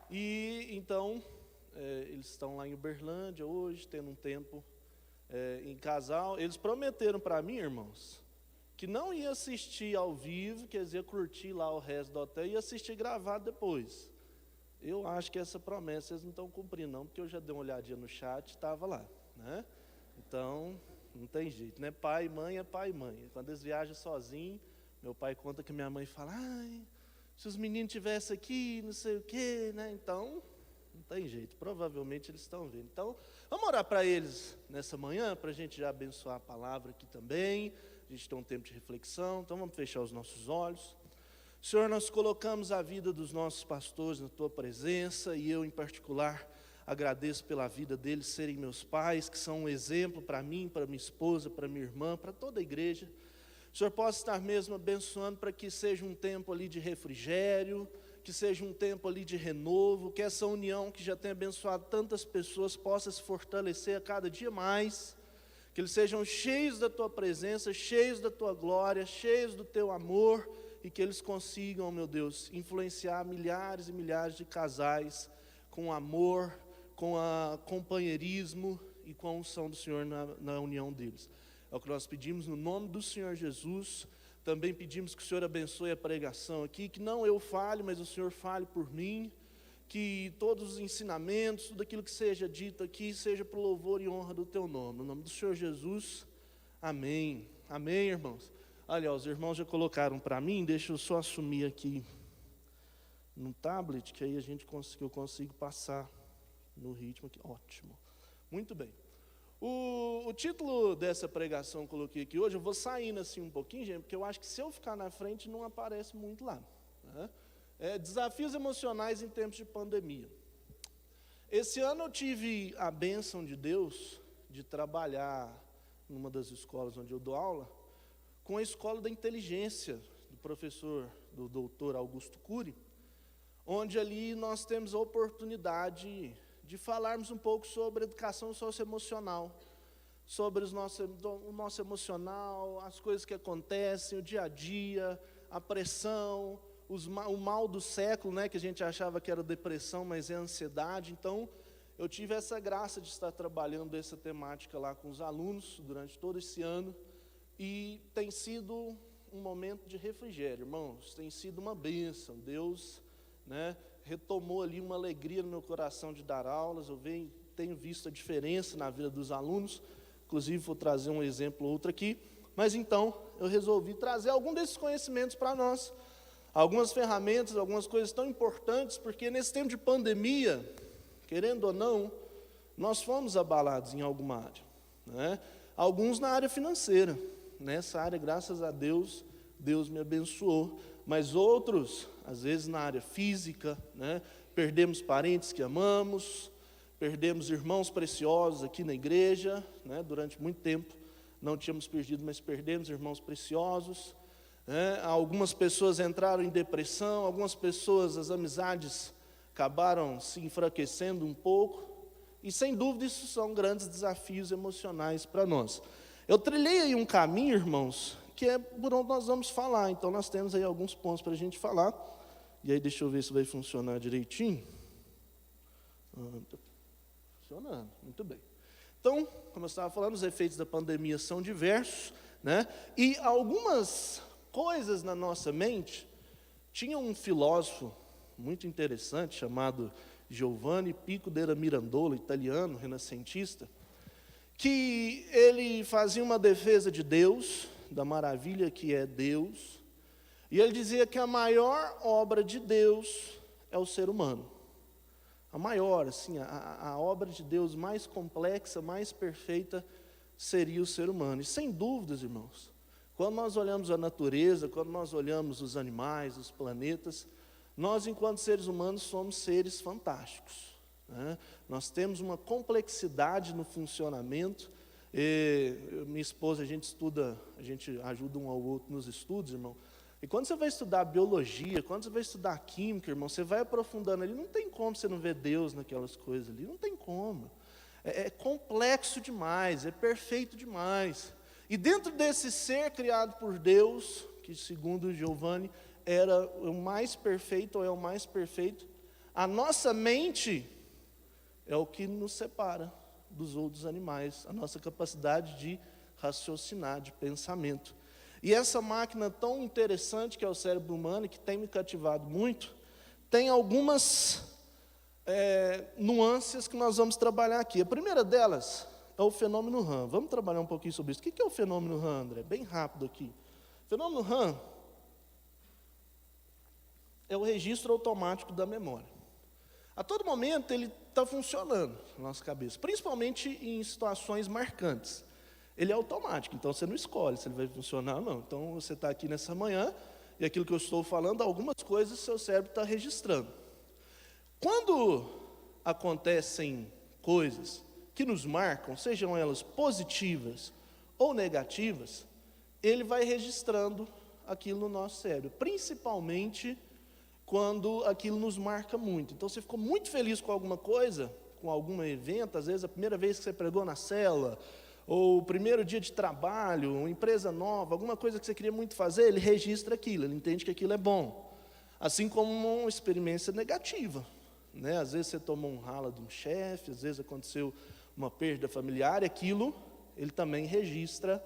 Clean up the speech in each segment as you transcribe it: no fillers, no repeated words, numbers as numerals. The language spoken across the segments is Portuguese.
E então, eles estão lá em Uberlândia hoje, tendo um tempo em casal. Eles prometeram para mim, irmãos, que não ia assistir ao vivo, quer dizer, curtir lá o resto do hotel e assistir gravado depois. Eu acho que essa promessa eles não estão cumprindo não, porque eu já dei uma olhadinha no chat e estava lá, né? Então, não tem jeito, né? Pai e mãe é pai e mãe. Quando eles viajam sozinhos, meu pai conta que minha mãe fala, ai, se os meninos estivessem aqui, não sei o quê, né? Então, não tem jeito, provavelmente eles estão vendo. Então, vamos orar para eles nessa manhã, para a gente já abençoar a palavra aqui também. A gente tem um tempo de reflexão, então vamos fechar os nossos olhos. Senhor, nós colocamos a vida dos nossos pastores na Tua presença, e eu em particular agradeço pela vida deles serem meus pais, que são um exemplo para mim, para minha esposa, para minha irmã, para toda a igreja. O Senhor possa estar mesmo abençoando para que seja um tempo ali de refrigério, que seja um tempo ali de renovo, que essa união que já tem abençoado tantas pessoas possa se fortalecer a cada dia mais, que eles sejam cheios da Tua presença, cheios da Tua glória, cheios do Teu amor, e que eles consigam, meu Deus, influenciar milhares e milhares de casais com amor, com companheirismo e com a unção do Senhor na união deles. É o que nós pedimos no nome do Senhor Jesus. Também pedimos que o Senhor abençoe a pregação aqui, que não eu fale, mas o Senhor fale por mim, que todos os ensinamentos, tudo aquilo que seja dito aqui, seja para o louvor e honra do Teu nome. No nome do Senhor Jesus, amém. Amém, irmãos. Olha, os irmãos já colocaram para mim, deixa eu só assumir aqui no tablet, que aí eu consigo passar no ritmo aqui. Ótimo. Muito bem. O título dessa pregação que eu coloquei aqui hoje, eu vou saindo assim um pouquinho, gente, porque eu acho que se eu ficar na frente não aparece muito lá, né? Desafios emocionais em tempos de pandemia. Esse ano eu tive a bênção de Deus de trabalhar numa das escolas onde eu dou aula, com a Escola da Inteligência, do doutor Augusto Cury, onde ali nós temos a oportunidade de falarmos um pouco sobre educação socioemocional, sobre o nosso emocional, as coisas que acontecem, o dia a dia, a pressão, o mal do século, né, que a gente achava que era depressão, mas é ansiedade. Então, eu tive essa graça de estar trabalhando essa temática lá com os alunos durante todo esse ano, e tem sido um momento de refrigério, irmãos, tem sido uma bênção. Deus, né, retomou ali uma alegria no meu coração de dar aulas. Eu tenho visto a diferença na vida dos alunos, inclusive vou trazer um exemplo ou outro aqui, mas então eu resolvi trazer algum desses conhecimentos para nós, algumas ferramentas, algumas coisas tão importantes, porque nesse tempo de pandemia, querendo ou não, nós fomos abalados em alguma área, né? Alguns na área financeira. Nessa área, graças a Deus, Deus me abençoou, mas outros, às vezes na área física, né? Perdemos parentes que amamos, perdemos irmãos preciosos aqui na igreja, né? Durante muito tempo não tínhamos perdido, mas perdemos irmãos preciosos, né? Algumas pessoas entraram em depressão, algumas pessoas, as amizades acabaram se enfraquecendo um pouco, e sem dúvida isso são grandes desafios emocionais para nós. Eu trilhei aí um caminho, irmãos, que é por onde nós vamos falar. Então nós temos aí alguns pontos para a gente falar. E aí deixa eu ver se vai funcionar direitinho. Está funcionando, muito bem. Então, como eu estava falando, os efeitos da pandemia são diversos, né? E algumas coisas na nossa mente. Tinha um filósofo muito interessante chamado Giovanni Pico della Mirandola, italiano, renascentista, que ele fazia uma defesa de Deus, da maravilha que é Deus, e ele dizia que a maior obra de Deus é o ser humano. A maior, assim, a obra de Deus mais complexa, mais perfeita, seria o ser humano. E sem dúvidas, irmãos, quando nós olhamos a natureza, quando nós olhamos os animais, os planetas, nós, enquanto seres humanos, somos seres fantásticos, né? Nós temos uma complexidade no funcionamento. Minha esposa, a gente ajuda um ao outro nos estudos, irmão. E quando você vai estudar biologia, quando você vai estudar química, irmão, você vai aprofundando ali, não tem como você não ver Deus naquelas coisas ali, não tem como. É complexo demais, é perfeito demais. E dentro desse ser criado por Deus, que segundo Giovanni era o mais perfeito, ou é o mais perfeito, A nossa mente é o que nos separa dos outros animais, a nossa capacidade de raciocinar, de pensamento. E essa máquina tão interessante que é o cérebro humano, e que tem me cativado muito, tem algumas nuances que nós vamos trabalhar aqui. A primeira delas é o fenômeno RAM. Vamos trabalhar um pouquinho sobre isso. O que é o fenômeno RAM, André? Bem rápido aqui. O fenômeno RAM é o registro automático da memória. A todo momento ele está funcionando na nossa cabeça, principalmente em situações marcantes. Ele é automático, então você não escolhe se ele vai funcionar ou não. Então você está aqui nessa manhã, e aquilo que eu estou falando, algumas coisas seu cérebro está registrando. Quando acontecem coisas que nos marcam, sejam elas positivas ou negativas, ele vai registrando aquilo no nosso cérebro, principalmente quando aquilo nos marca muito. Então você ficou muito feliz com alguma coisa, com algum evento, às vezes a primeira vez que você pregou na célula, ou o primeiro dia de trabalho, uma empresa nova, alguma coisa que você queria muito fazer, ele registra aquilo, ele entende que aquilo é bom. Assim como uma experiência negativa, né? Às vezes você tomou um rala de um chefe, às vezes aconteceu uma perda familiar, aquilo ele também registra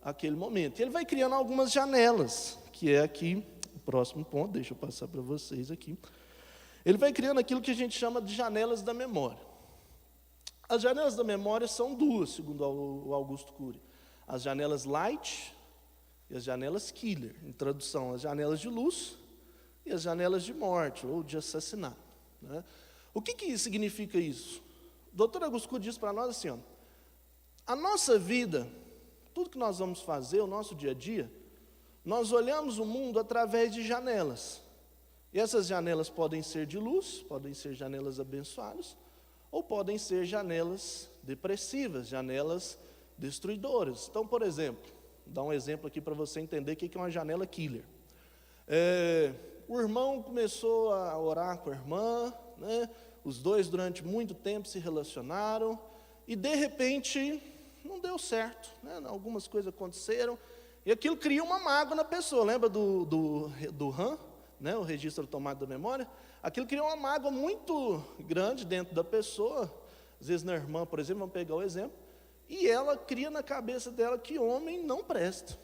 aquele momento. E ele vai criando algumas janelas, que é aqui o próximo ponto, deixa eu passar para vocês aqui. Ele vai criando aquilo que a gente chama de janelas da memória. As janelas da memória são duas, segundo o Augusto Cury. As janelas light e as janelas killer. Em tradução, as janelas de luz e as janelas de morte ou de assassinato, né? O que significa isso? O doutor Augusto Cury diz para nós assim, ó, a nossa vida, tudo que nós vamos fazer, o nosso dia a dia, nós olhamos o mundo através de janelas. E essas janelas podem ser de luz, podem ser janelas abençoadas, ou podem ser janelas depressivas, janelas destruidoras. Então, por exemplo, vou dar um exemplo aqui para você entender o que é uma janela killer. O irmão começou a orar com a irmã, né? Os dois durante muito tempo se relacionaram, e de repente não deu certo, né? Algumas coisas aconteceram, e aquilo cria uma mágoa na pessoa. Lembra do RAM, né? O registro automático da memória? Aquilo cria uma mágoa muito grande dentro da pessoa. Às vezes na irmã, por exemplo, vamos pegar o exemplo, e ela cria na cabeça dela que homem não presta.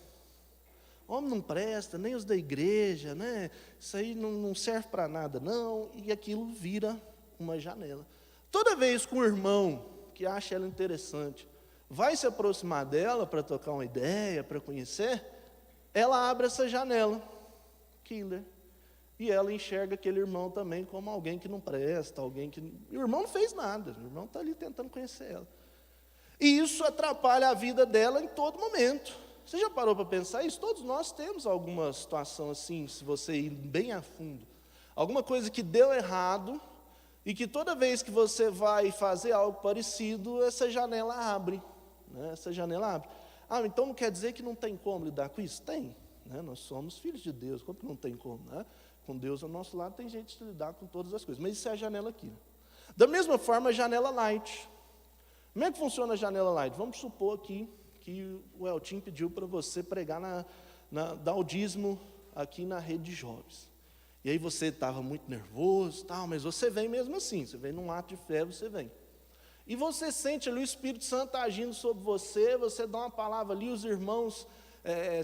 Homem não presta, nem os da igreja, né? Isso aí não serve para nada, não. E aquilo vira uma janela. Toda vez que um irmão que acha ela interessante vai se aproximar dela para trocar uma ideia, para conhecer, ela abre essa janela, killer. E ela enxerga aquele irmão também como alguém que não presta, alguém que... E o irmão não fez nada, o irmão está ali tentando conhecer ela. E isso atrapalha a vida dela em todo momento. Você já parou para pensar isso? Todos nós temos alguma situação assim, se você ir bem a fundo. Alguma coisa que deu errado, e que toda vez que você vai fazer algo parecido, essa janela abre, né? Essa janela abre. Ah, então não quer dizer que não tem como lidar com isso? Tem, né? Nós somos filhos de Deus, como que não tem como, né? Com Deus ao nosso lado tem jeito de lidar com todas as coisas, mas isso é a janela aqui. Da mesma forma, a janela light. Como é que funciona a janela light? Vamos supor aqui que o Eltim pediu para você pregar dar o dízimo aqui na rede de jovens. E aí você estava muito nervoso, tal, mas você vem mesmo assim, você vem num ato de fé, você vem. E você sente ali o Espírito Santo agindo sobre você, você dá uma palavra ali, os irmãos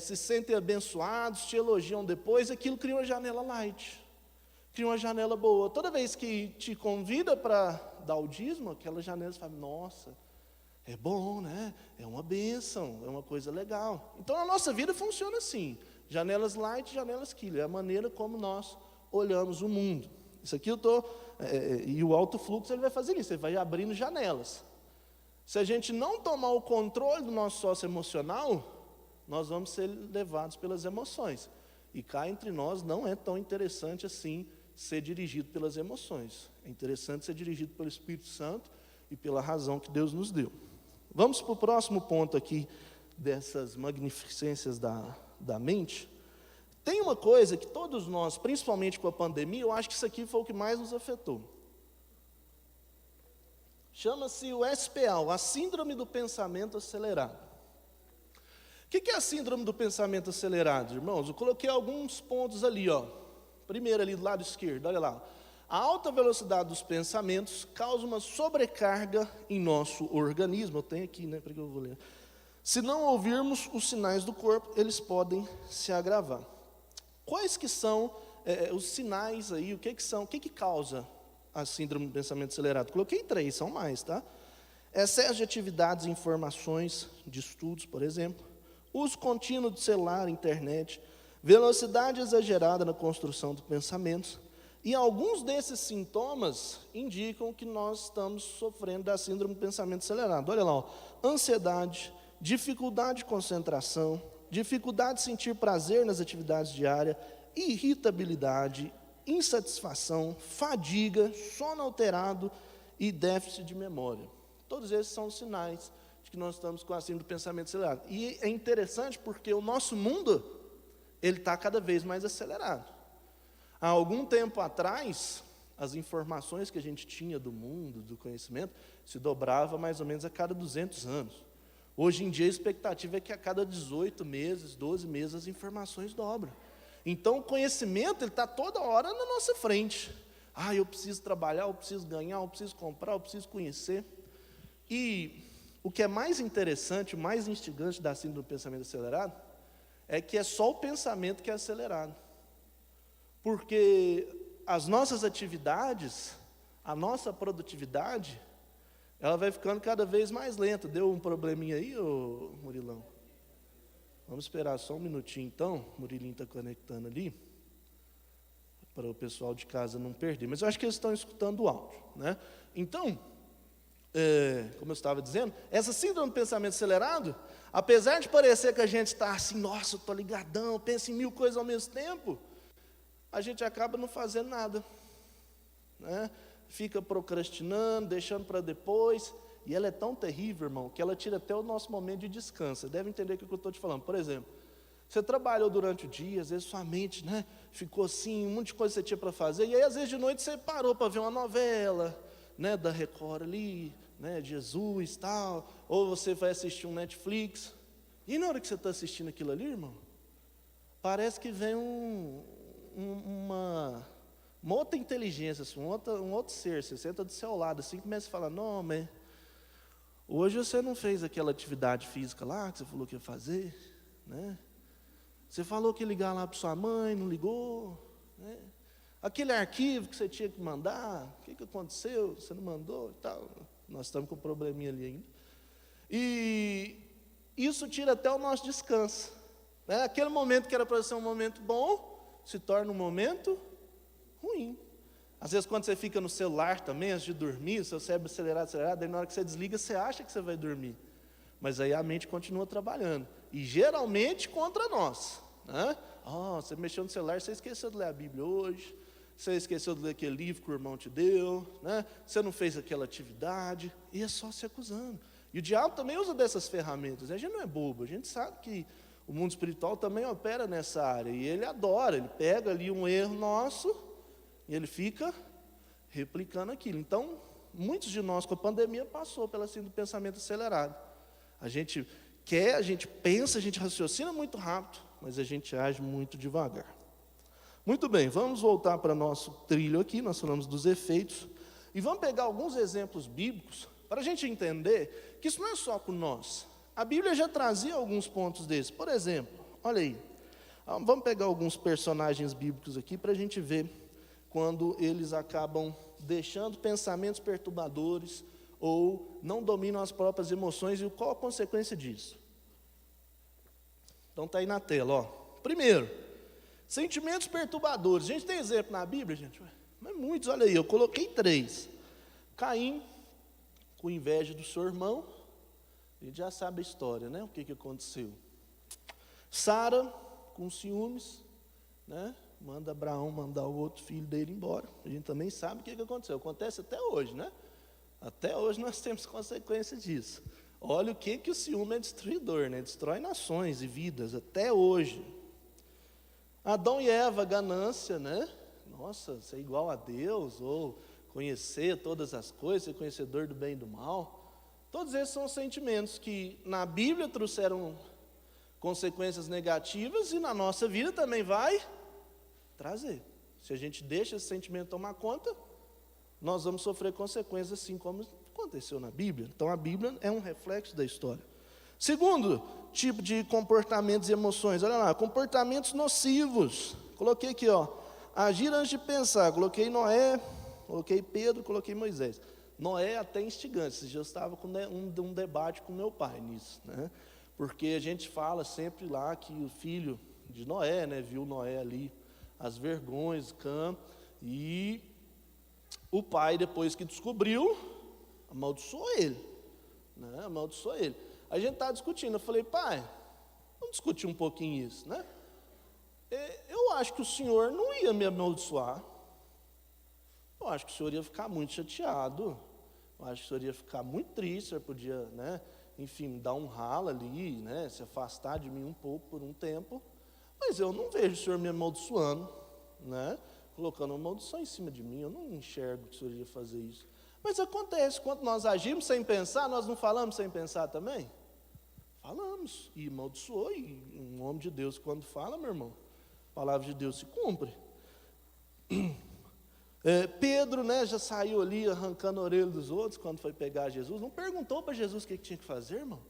se sentem abençoados, te elogiam depois, aquilo cria uma janela light, cria uma janela boa. Toda vez que te convida para dar o dízimo, aquela janela você fala, nossa, é bom, né? É uma bênção, é uma coisa legal. Então a nossa vida funciona assim, janelas light, janelas killer, é a maneira como nós olhamos o mundo. Isso aqui eu estou... e o alto fluxo ele vai fazer isso, ele vai abrindo janelas. Se a gente não tomar o controle do nosso sócio emocional, nós vamos ser levados pelas emoções. E cá entre nós não é tão interessante assim ser dirigido pelas emoções. É interessante ser dirigido pelo Espírito Santo e pela razão que Deus nos deu. Vamos para o próximo ponto aqui dessas magnificências da mente. Tem uma coisa que todos nós, principalmente com a pandemia, eu acho que isso aqui foi o que mais nos afetou. Chama-se o SPA, a Síndrome do Pensamento Acelerado. O que é a Síndrome do Pensamento Acelerado, irmãos? Eu coloquei alguns pontos ali, ó. Primeiro ali do lado esquerdo, olha lá. A alta velocidade dos pensamentos causa uma sobrecarga em nosso organismo. Eu tenho aqui, né, para que eu vou ler. Se não ouvirmos os sinais do corpo, eles podem se agravar. Quais que são os sinais aí? O que são? O que causa a síndrome do pensamento acelerado? Coloquei 3, são mais, tá? Excesso de atividades e informações, de estudos, por exemplo. Uso contínuo de celular, internet. Velocidade exagerada na construção dos pensamentos. E alguns desses sintomas indicam que nós estamos sofrendo da síndrome do pensamento acelerado. Olha lá, ó, ansiedade, dificuldade de concentração, dificuldade de sentir prazer nas atividades diárias, irritabilidade, insatisfação, fadiga, sono alterado e déficit de memória. Todos esses são sinais de que nós estamos com a síndrome do pensamento acelerado. E é interessante porque o nosso mundo, ele está cada vez mais acelerado. Há algum tempo atrás, as informações que a gente tinha do mundo, do conhecimento, se dobrava mais ou menos a cada 200 anos. Hoje em dia, a expectativa é que a cada 18 meses, 12 meses, as informações dobram. Então, o conhecimento está toda hora na nossa frente. Eu preciso trabalhar, eu preciso ganhar, eu preciso comprar, eu preciso conhecer. E o que é mais interessante, o mais instigante da síndrome do pensamento acelerado, é que é só o pensamento que é acelerado. Porque as nossas atividades, a nossa produtividade, ela vai ficando cada vez mais lenta. Deu um probleminha aí, ô Murilão? Vamos esperar só um minutinho então, o Murilinho está conectando ali, para o pessoal de casa não perder. Mas eu acho que eles estão escutando o áudio, né? Então, como eu estava dizendo, essa síndrome do pensamento acelerado, apesar de parecer que a gente está assim, nossa, eu estou ligadão, penso em 1000 coisas ao mesmo tempo, a gente acaba não fazendo nada, né? Fica procrastinando, deixando para depois, e ela é tão terrível, irmão, que ela tira até o nosso momento de descanso. Você deve entender o que eu estou te falando. Por exemplo, você trabalhou durante o dia, às vezes sua mente, né, ficou assim, um monte de coisa que você tinha para fazer, e aí às vezes de noite você parou para ver uma novela, né, da Record ali, né, de Jesus, tal, ou você vai assistir um Netflix, e na hora que você está assistindo aquilo ali, irmão, parece que vem uma outra inteligência, assim, um outro ser, você senta do seu lado, assim, começa a falar, não, mas hoje você não fez aquela atividade física lá, que você falou que ia fazer, né? Você falou que ia ligar lá para sua mãe, não ligou, né? Aquele arquivo que você tinha que mandar, o que aconteceu? Você não mandou e tal. Nós estamos com um probleminha ali ainda. E isso tira até o nosso descanso, né? Aquele momento que era para ser um momento bom, se torna um momento ruim. Às vezes quando você fica no celular também, antes de dormir, o seu cérebro acelerado, aí na hora que você desliga, você acha que você vai dormir. Mas aí a mente continua trabalhando. E geralmente contra nós, né? Você mexeu no celular, você esqueceu de ler a Bíblia hoje, você esqueceu de ler aquele livro que o irmão te deu, né? Você não fez aquela atividade, e é só se acusando. E o diabo também usa dessas ferramentas. A gente não é bobo, a gente sabe que o mundo espiritual também opera nessa área, e ele adora, ele pega ali um erro nosso, e ele fica replicando aquilo. Então, muitos de nós com a pandemia passou pela síndrome do pensamento acelerado. A gente quer, a gente pensa, a gente raciocina muito rápido, mas a gente age muito devagar. Muito bem, vamos voltar para nosso trilho aqui, nós falamos dos efeitos, e vamos pegar alguns exemplos bíblicos, para a gente entender que isso não é só com nós. A Bíblia já trazia alguns pontos desses. Por exemplo, olha aí, vamos pegar alguns personagens bíblicos aqui, para a gente ver quando eles acabam deixando pensamentos perturbadores, ou não dominam as próprias emoções, e qual a consequência disso? Então está aí na tela, ó. Primeiro, sentimentos perturbadores. A gente tem exemplo na Bíblia, gente? Mas muitos, olha aí, eu coloquei 3. Caim, com inveja do seu irmão, a gente já sabe a história, né? O que aconteceu. Sara, com ciúmes, né? Manda Abraão mandar o outro filho dele embora. A gente também sabe o que aconteceu. Acontece até hoje, né? Até hoje nós temos consequência disso. Olha o que o ciúme é destruidor, né? Destrói nações e vidas, até hoje. Adão e Eva, ganância, né? Nossa, ser igual a Deus, ou conhecer todas as coisas, ser conhecedor do bem e do mal. Todos esses são sentimentos que na Bíblia trouxeram consequências negativas, e na nossa vida também vai trazer. Se a gente deixa esse sentimento tomar conta, nós vamos sofrer consequências assim como aconteceu na Bíblia. Então a Bíblia é um reflexo da história. Segundo tipo de comportamentos e emoções, olha lá, comportamentos nocivos. Coloquei aqui, ó, agir antes de pensar. Coloquei Noé, coloquei Pedro, coloquei Moisés. Noé é até instigante. Esses dias eu estava com um debate com meu pai nisso, né? Porque a gente fala sempre lá que o filho de Noé, né, viu Noé ali, as vergonhas, Cã, e o pai, depois que descobriu, amaldiçoou ele, né? Amaldiçoou ele. A gente estava discutindo, eu falei, pai, vamos discutir um pouquinho isso, né? Eu acho que o senhor não ia me amaldiçoar. Eu acho que o senhor ia ficar muito chateado. Eu acho que o senhor ia ficar muito triste, o senhor podia, né, enfim, me dar um ralo ali, né, se afastar de mim um pouco por um tempo. Mas eu não vejo o senhor me amaldiçoando, né, colocando uma maldição em cima de mim. Eu não enxergo que o senhor ia fazer isso. Mas acontece, quando nós agimos sem pensar, nós não falamos sem pensar também? Falamos, e amaldiçoou, e um homem de Deus quando fala, meu irmão, a palavra de Deus se cumpre. Pedro, né, já saiu ali arrancando a orelha dos outros quando foi pegar Jesus, não perguntou para Jesus o que tinha que fazer, irmão.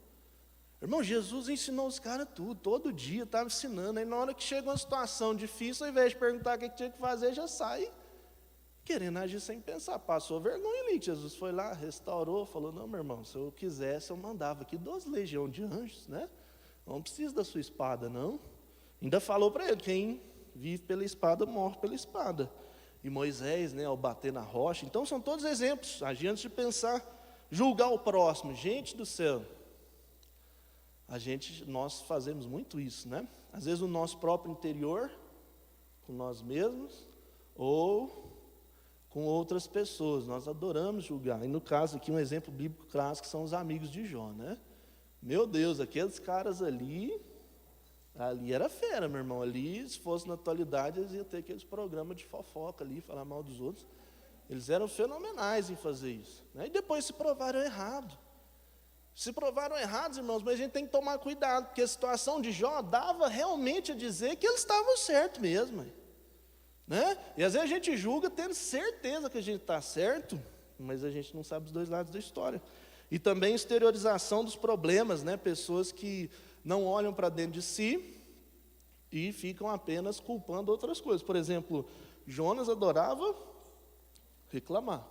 Irmão, Jesus ensinou os caras tudo, todo dia, estava ensinando, aí na hora que chega uma situação difícil, ao invés de perguntar o que tinha que fazer, já sai querendo agir sem pensar, passou vergonha ali. Jesus foi lá, restaurou, falou, não, meu irmão, se eu quisesse, eu mandava aqui 12 legiões de anjos, né? Não precisa da sua espada, não. Ainda falou para ele, quem vive pela espada, morre pela espada. E Moisés, né, ao bater na rocha. Então, são todos exemplos, agir antes de pensar, julgar o próximo. Gente do céu, nós fazemos muito isso, né? Às vezes no nosso próprio interior, com nós mesmos, ou com outras pessoas. Nós adoramos julgar. E no caso aqui, um exemplo bíblico clássico são os amigos de Jó, né? Meu Deus, aqueles caras ali era fera, meu irmão. Ali, se fosse na atualidade, eles iam ter aqueles programas de fofoca ali, falar mal dos outros. Eles eram fenomenais em fazer isso, né? E depois se provaram errado. Se provaram errados, irmãos, mas a gente tem que tomar cuidado, porque a situação de Jó dava realmente a dizer que eles estavam certos mesmo, né? E às vezes a gente julga tendo certeza que a gente está certo, mas a gente não sabe os dois lados da história. E também exteriorização dos problemas, né? Pessoas que não olham para dentro de si e ficam apenas culpando outras coisas. Por exemplo, Jonas adorava reclamar,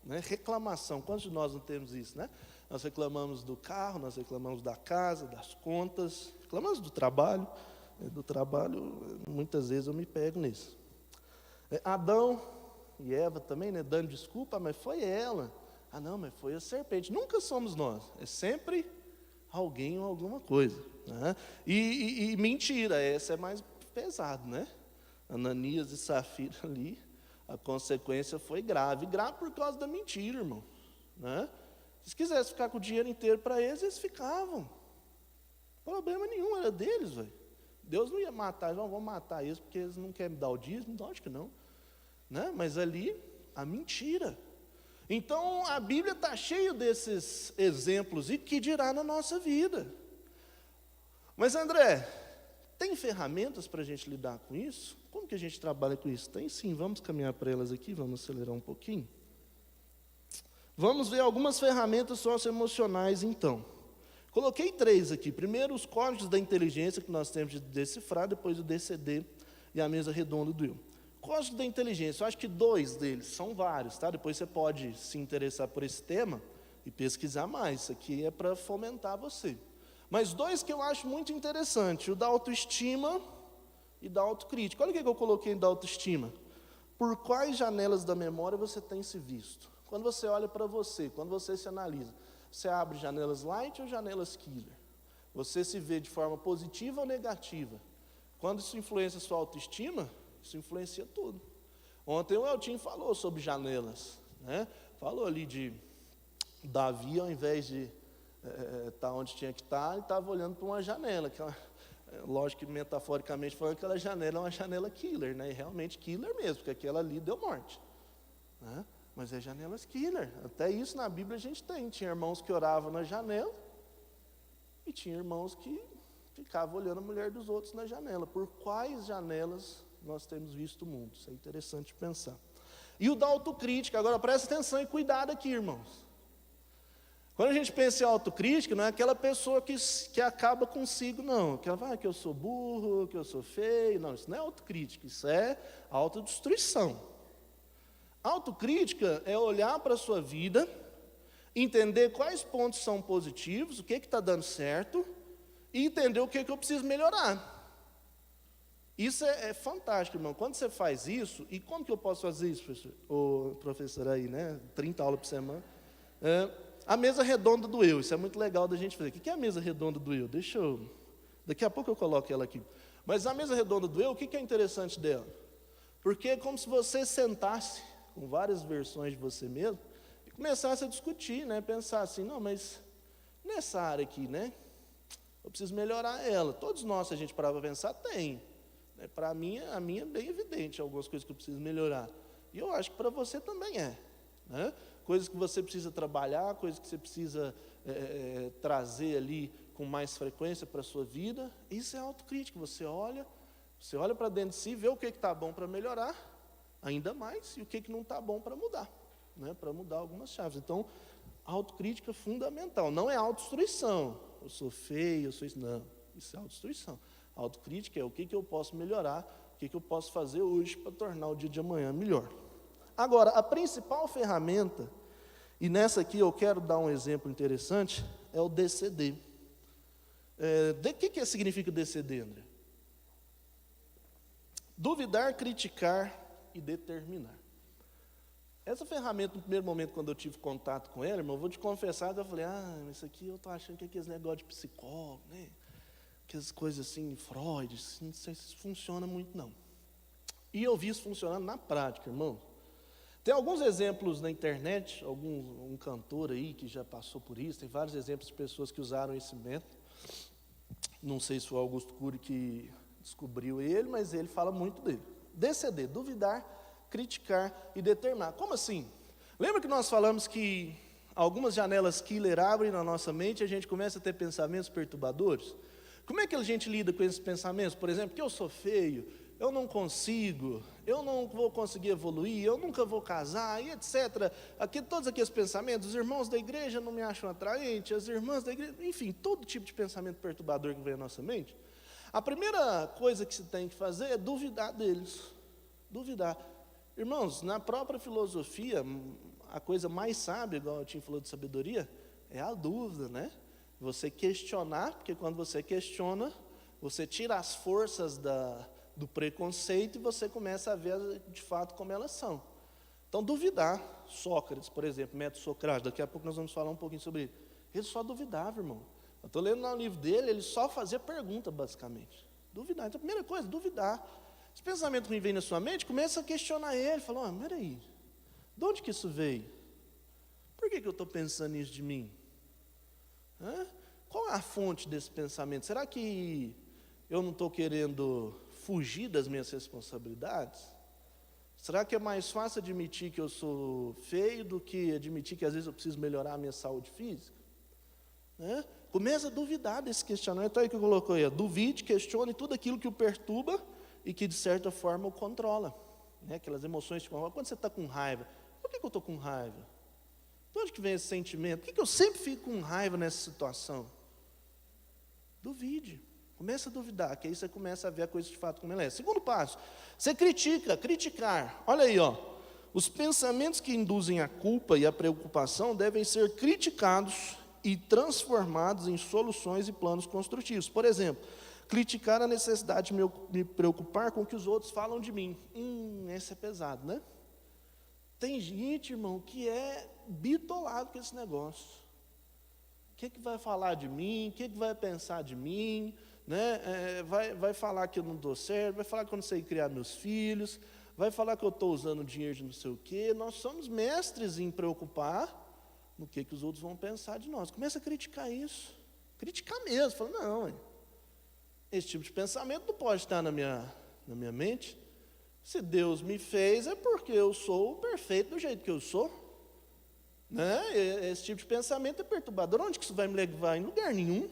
né? Reclamação. Quantos de nós não temos isso, né? Nós reclamamos do carro, nós reclamamos da casa, das contas, reclamamos do trabalho. Do trabalho, muitas vezes eu me pego nisso. Adão e Eva também, né, dando desculpa, mas foi ela. Ah, não, mas foi a serpente. Nunca somos nós, é sempre alguém ou alguma coisa, né? E mentira, essa é mais pesado, né? Ananias e Safira ali, a consequência foi grave. Grave por causa da mentira, irmão, né? Se quisessem ficar com o dinheiro inteiro para eles, eles ficavam. Problema nenhum, era deles, velho. Deus não ia matar, eles não vão matar eles porque eles não querem me dar o dízimo, lógico que não, né? Mas ali, a mentira. Então, a Bíblia está cheia desses exemplos, e que dirá na nossa vida. Mas, André, tem ferramentas para a gente lidar com isso? Como que a gente trabalha com isso? Tem sim, vamos caminhar para elas aqui, vamos acelerar um pouquinho. Vamos ver algumas ferramentas socioemocionais, então. Coloquei 3 aqui. Primeiro, os códigos da inteligência que nós temos de decifrar, depois o DCD e a mesa redonda do eu. Código da inteligência, eu acho que 2 deles, são vários, tá? Depois você pode se interessar por esse tema e pesquisar mais. Isso aqui é para fomentar você. Mas 2 que eu acho muito interessante, o da autoestima e da autocrítica. Olha o que eu coloquei da autoestima. Por quais janelas da memória você tem se visto? Quando você olha para você, quando você se analisa, você abre janelas light ou janelas killer? Você se vê de forma positiva ou negativa? Quando isso influencia a sua autoestima, isso influencia tudo. Ontem o Eltinho falou sobre janelas, né? Falou ali de Davi, ao invés de estar onde tinha que estar, ele estava olhando para uma janela. Lógico que metaforicamente falando, aquela janela é uma janela killer, né? E realmente killer mesmo, porque aquela ali deu morte, né? Mas é janelas killer. Até isso na Bíblia a gente tem. Tinha irmãos que oravam na janela e tinha irmãos que ficavam olhando a mulher dos outros na janela. Por quais janelas nós temos visto o mundo. Isso é interessante pensar. E o da autocrítica, agora presta atenção e cuidado aqui, irmãos. Quando a gente pensa em autocrítica, não é aquela pessoa que acaba consigo, não. Que ela fala que eu sou burro, que eu sou feio. Não, isso não é autocrítica, isso é autodestruição. Autocrítica é olhar para a sua vida, entender quais pontos são positivos, o que está dando certo, e entender o que eu preciso melhorar. Isso é fantástico, irmão. Quando você faz isso, e como que eu posso fazer isso, professor? O professor aí, né? 30 aulas por semana. A mesa redonda do eu, isso é muito legal da gente fazer. O que é a mesa redonda do eu? Daqui a pouco eu coloco ela aqui. Mas a mesa redonda do eu, o que é interessante dela? Porque é como se você sentasse com várias versões de você mesmo e começasse a discutir, né? Pensar assim, não, mas nessa área aqui, né? Eu preciso melhorar ela. Todos nós, se a gente parar para pensar, tem. Para mim, a minha é bem evidente, algumas coisas que eu preciso melhorar. E eu acho que para você também é. Né? Coisas que você precisa trabalhar, coisas que você precisa trazer ali com mais frequência para a sua vida. Isso é autocrítica. Você olha para dentro de si, vê o que está bom para melhorar, ainda mais, e o que não está bom para mudar. Né? Para mudar algumas chaves. Então, autocrítica é fundamental. Não é autodestruição. Eu sou feio, eu sou isso. Não, isso é autodestruição. Autocrítica é o que eu posso melhorar, o que eu posso fazer hoje para tornar o dia de amanhã melhor. Agora, a principal ferramenta, e nessa aqui eu quero dar um exemplo interessante, é o DCD. O que significa DCD, André? Duvidar, criticar e determinar. Essa ferramenta, no primeiro momento, quando eu tive contato com ela, irmão, eu vou te confessar que eu falei, isso aqui eu estou achando que é aqueles negócios de psicólogo, né? Aquelas coisas assim, Freud, assim, não sei se isso funciona muito, não. E eu vi isso funcionando na prática, irmão. Tem alguns exemplos na internet, um cantor aí que já passou por isso, tem vários exemplos de pessoas que usaram esse método. Não sei se foi o Augusto Cury que descobriu ele, mas ele fala muito dele. DCD, duvidar, criticar e determinar. Como assim? Lembra que nós falamos que algumas janelas killer abrem na nossa mente e a gente começa a ter pensamentos perturbadores? Como é que a gente lida com esses pensamentos? Por exemplo, que eu sou feio, eu não consigo, eu não vou conseguir evoluir, eu nunca vou casar, e etc. Todos aqueles pensamentos, os irmãos da igreja não me acham atraente, as irmãs da igreja, enfim, todo tipo de pensamento perturbador que vem à nossa mente. A primeira coisa que se tem que fazer é duvidar deles. Duvidar. Irmãos, na própria filosofia, a coisa mais sábia, igual o Tim falou de sabedoria, é a dúvida, né? Você questionar, porque quando você questiona, você tira as forças do preconceito e você começa a ver de fato como elas são. Então, duvidar. Sócrates, por exemplo, método Socrático, daqui a pouco nós vamos falar um pouquinho sobre ele. Ele só duvidava, irmão. Eu estou lendo no livro dele, ele só fazia pergunta, basicamente. Duvidar. Então, a primeira coisa, duvidar. Esse pensamento que vem na sua mente, começa a questionar ele. Fala, peraí, de onde que isso veio? Por que eu estou pensando isso de mim? Qual é a fonte desse pensamento? Será que eu não estou querendo fugir das minhas responsabilidades? Será que é mais fácil admitir que eu sou feio do que admitir que às vezes eu preciso melhorar a minha saúde física? Começa a duvidar desse questionamento. Então aí que colocou aí, duvide, questione tudo aquilo que o perturba e que de certa forma o controla. Aquelas emoções, quando você está com raiva, por que eu estou com raiva? De onde que vem esse sentimento? Por que eu sempre fico com raiva nessa situação? Duvide. Começa a duvidar, que aí você começa a ver a coisa de fato como ela é. Segundo passo, você criticar. Olha aí, os pensamentos que induzem a culpa e a preocupação devem ser criticados e transformados em soluções e planos construtivos. Por exemplo, criticar a necessidade de me preocupar com o que os outros falam de mim. Esse é pesado, né? Tem gente, irmão, que é bitolado com esse negócio. O que vai falar de mim? O que vai pensar de mim? Né? Vai falar que eu não dou certo, vai falar que eu não sei criar meus filhos, vai falar que eu estou usando dinheiro de não sei o quê. Nós somos mestres em preocupar no que os outros vão pensar de nós. Começa a criticar isso. Criticar mesmo. Fala, não, esse tipo de pensamento não pode estar na minha mente. Se Deus me fez, é porque eu sou perfeito do jeito que eu sou. Esse tipo de pensamento é perturbador. Onde que isso vai me levar? Em lugar nenhum.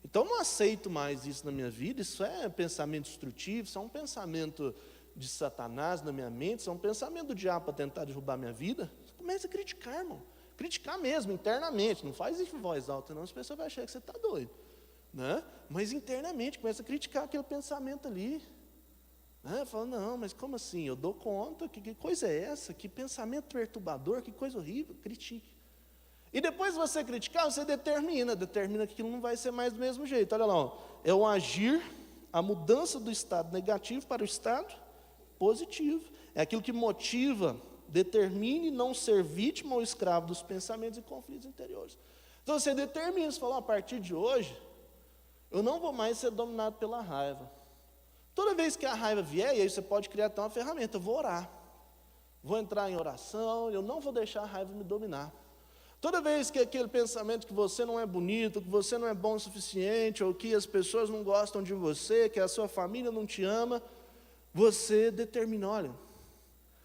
Então, não aceito mais isso na minha vida. Isso é pensamento destrutivo, isso é um pensamento de Satanás na minha mente, são pensamentos do diabo para tentar derrubar minha vida, você começa a criticar, irmão. Criticar mesmo, internamente. Não faz isso em voz alta, não, as pessoas vão achar que você está doido. Né? Mas internamente, começa a criticar aquele pensamento ali. Né? Fala, não, mas como assim? Eu dou conta, que coisa é essa? Que pensamento perturbador, que coisa horrível. Critique. E depois de você criticar, você determina que aquilo não vai ser mais do mesmo jeito. Olha lá, ó, é o agir, a mudança do estado negativo para o estado positivo. É aquilo que motiva, determine não ser vítima ou escravo dos pensamentos e conflitos interiores. Então você determina, você fala, a partir de hoje, eu não vou mais ser dominado pela raiva. Toda vez que a raiva vier, e aí você pode criar até uma ferramenta, eu vou orar. Vou entrar em oração, eu não vou deixar a raiva me dominar. Toda vez que aquele pensamento que você não é bonito, que você não é bom o suficiente, ou que as pessoas não gostam de você, que a sua família não te ama, você determina, olha,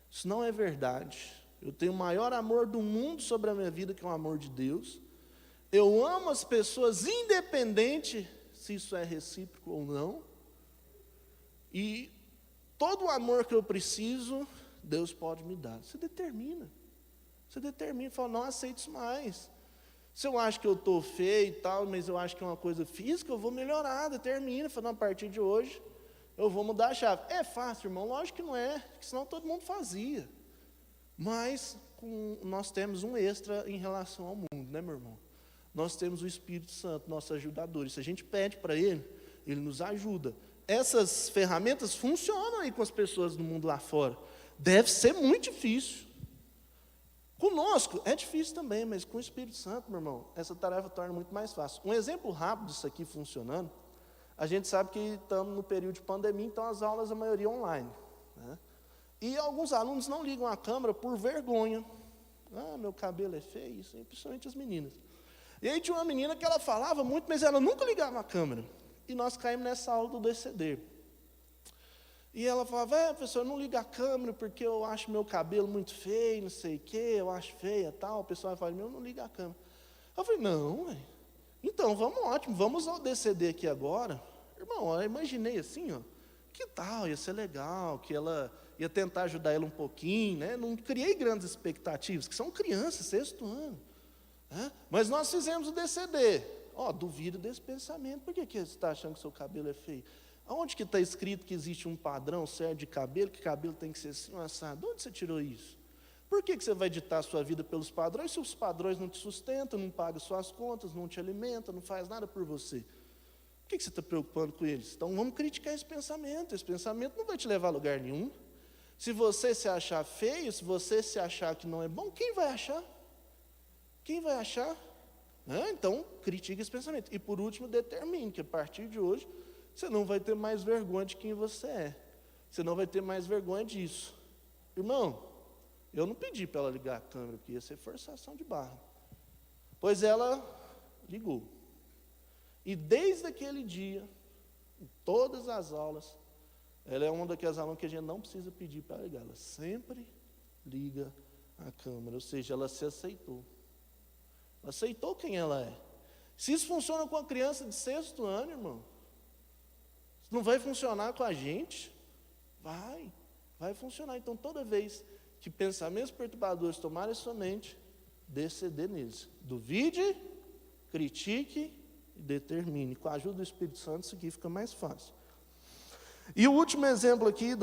isso não é verdade. Eu tenho o maior amor do mundo sobre a minha vida, que é o amor de Deus. Eu amo as pessoas, independente se isso é recíproco ou não. E todo o amor que eu preciso, Deus pode me dar. Você determina. Você determina, fala, não aceito isso mais. Se eu acho que eu estou feio e tal, mas eu acho que é uma coisa física, eu vou melhorar, determina, fala, a partir de hoje, eu vou mudar a chave. É fácil, irmão? Lógico que não é, porque senão todo mundo fazia. Mas nós temos um extra em relação ao mundo, né, meu irmão? Nós temos o Espírito Santo, nosso ajudador. E se a gente pede para Ele, Ele nos ajuda. Essas ferramentas funcionam aí com as pessoas do mundo lá fora. Deve ser muito difícil. Conosco é difícil também, mas com o Espírito Santo, meu irmão, essa tarefa torna muito mais fácil. Um exemplo rápido disso aqui funcionando, a gente sabe que estamos no período de pandemia, então as aulas, a maioria online. Né? E alguns alunos não ligam a câmera por vergonha. Ah, meu cabelo é feio, isso, principalmente as meninas. E aí tinha uma menina que ela falava muito, mas ela nunca ligava a câmera. E nós caímos nessa aula do DCD. E ela falava, professor, eu não ligo a câmera porque eu acho meu cabelo muito feio, não sei o quê, eu acho feia e tal. O pessoal fala, eu não ligo a câmera. Eu falei, não, ué. Então, ótimo, vamos ao DCD aqui agora. Irmão, eu imaginei assim, ó, que tal, ia ser legal, que ela ia tentar ajudar ela um pouquinho, né? Não criei grandes expectativas, que são crianças, 6º ano. Né? Mas nós fizemos o DCD. Ó, duvido desse pensamento, por que você está achando que seu cabelo é feio? Aonde que está escrito que existe um padrão certo de cabelo, que cabelo tem que ser assim, assado? Onde você tirou isso? Por que você vai ditar a sua vida pelos padrões, se os padrões não te sustentam, não pagam suas contas, não te alimentam, não faz nada por você? Por que você está preocupando com eles? Então vamos criticar esse pensamento não vai te levar a lugar nenhum. Se você se achar feio, se você se achar que não é bom, quem vai achar? Quem vai achar? Então, critique esse pensamento. E por último, determine que a partir de hoje, você não vai ter mais vergonha de quem você é. Você não vai ter mais vergonha disso. Irmão, eu não pedi para ela ligar a câmera, porque ia ser forçação de barra. Pois ela ligou. E desde aquele dia, em todas as aulas, ela é uma daquelas alunas que a gente não precisa pedir para ligar. Ela sempre liga a câmera, ou seja, ela se aceitou. Ela aceitou quem ela é. Se isso funciona com a criança de 6º ano, irmão, não vai funcionar com a gente? Vai funcionar. Então, toda vez que pensamentos perturbadores tomarem a sua mente, DCD neles. Duvide, critique e determine. Com a ajuda do Espírito Santo, isso aqui fica mais fácil. E o último exemplo aqui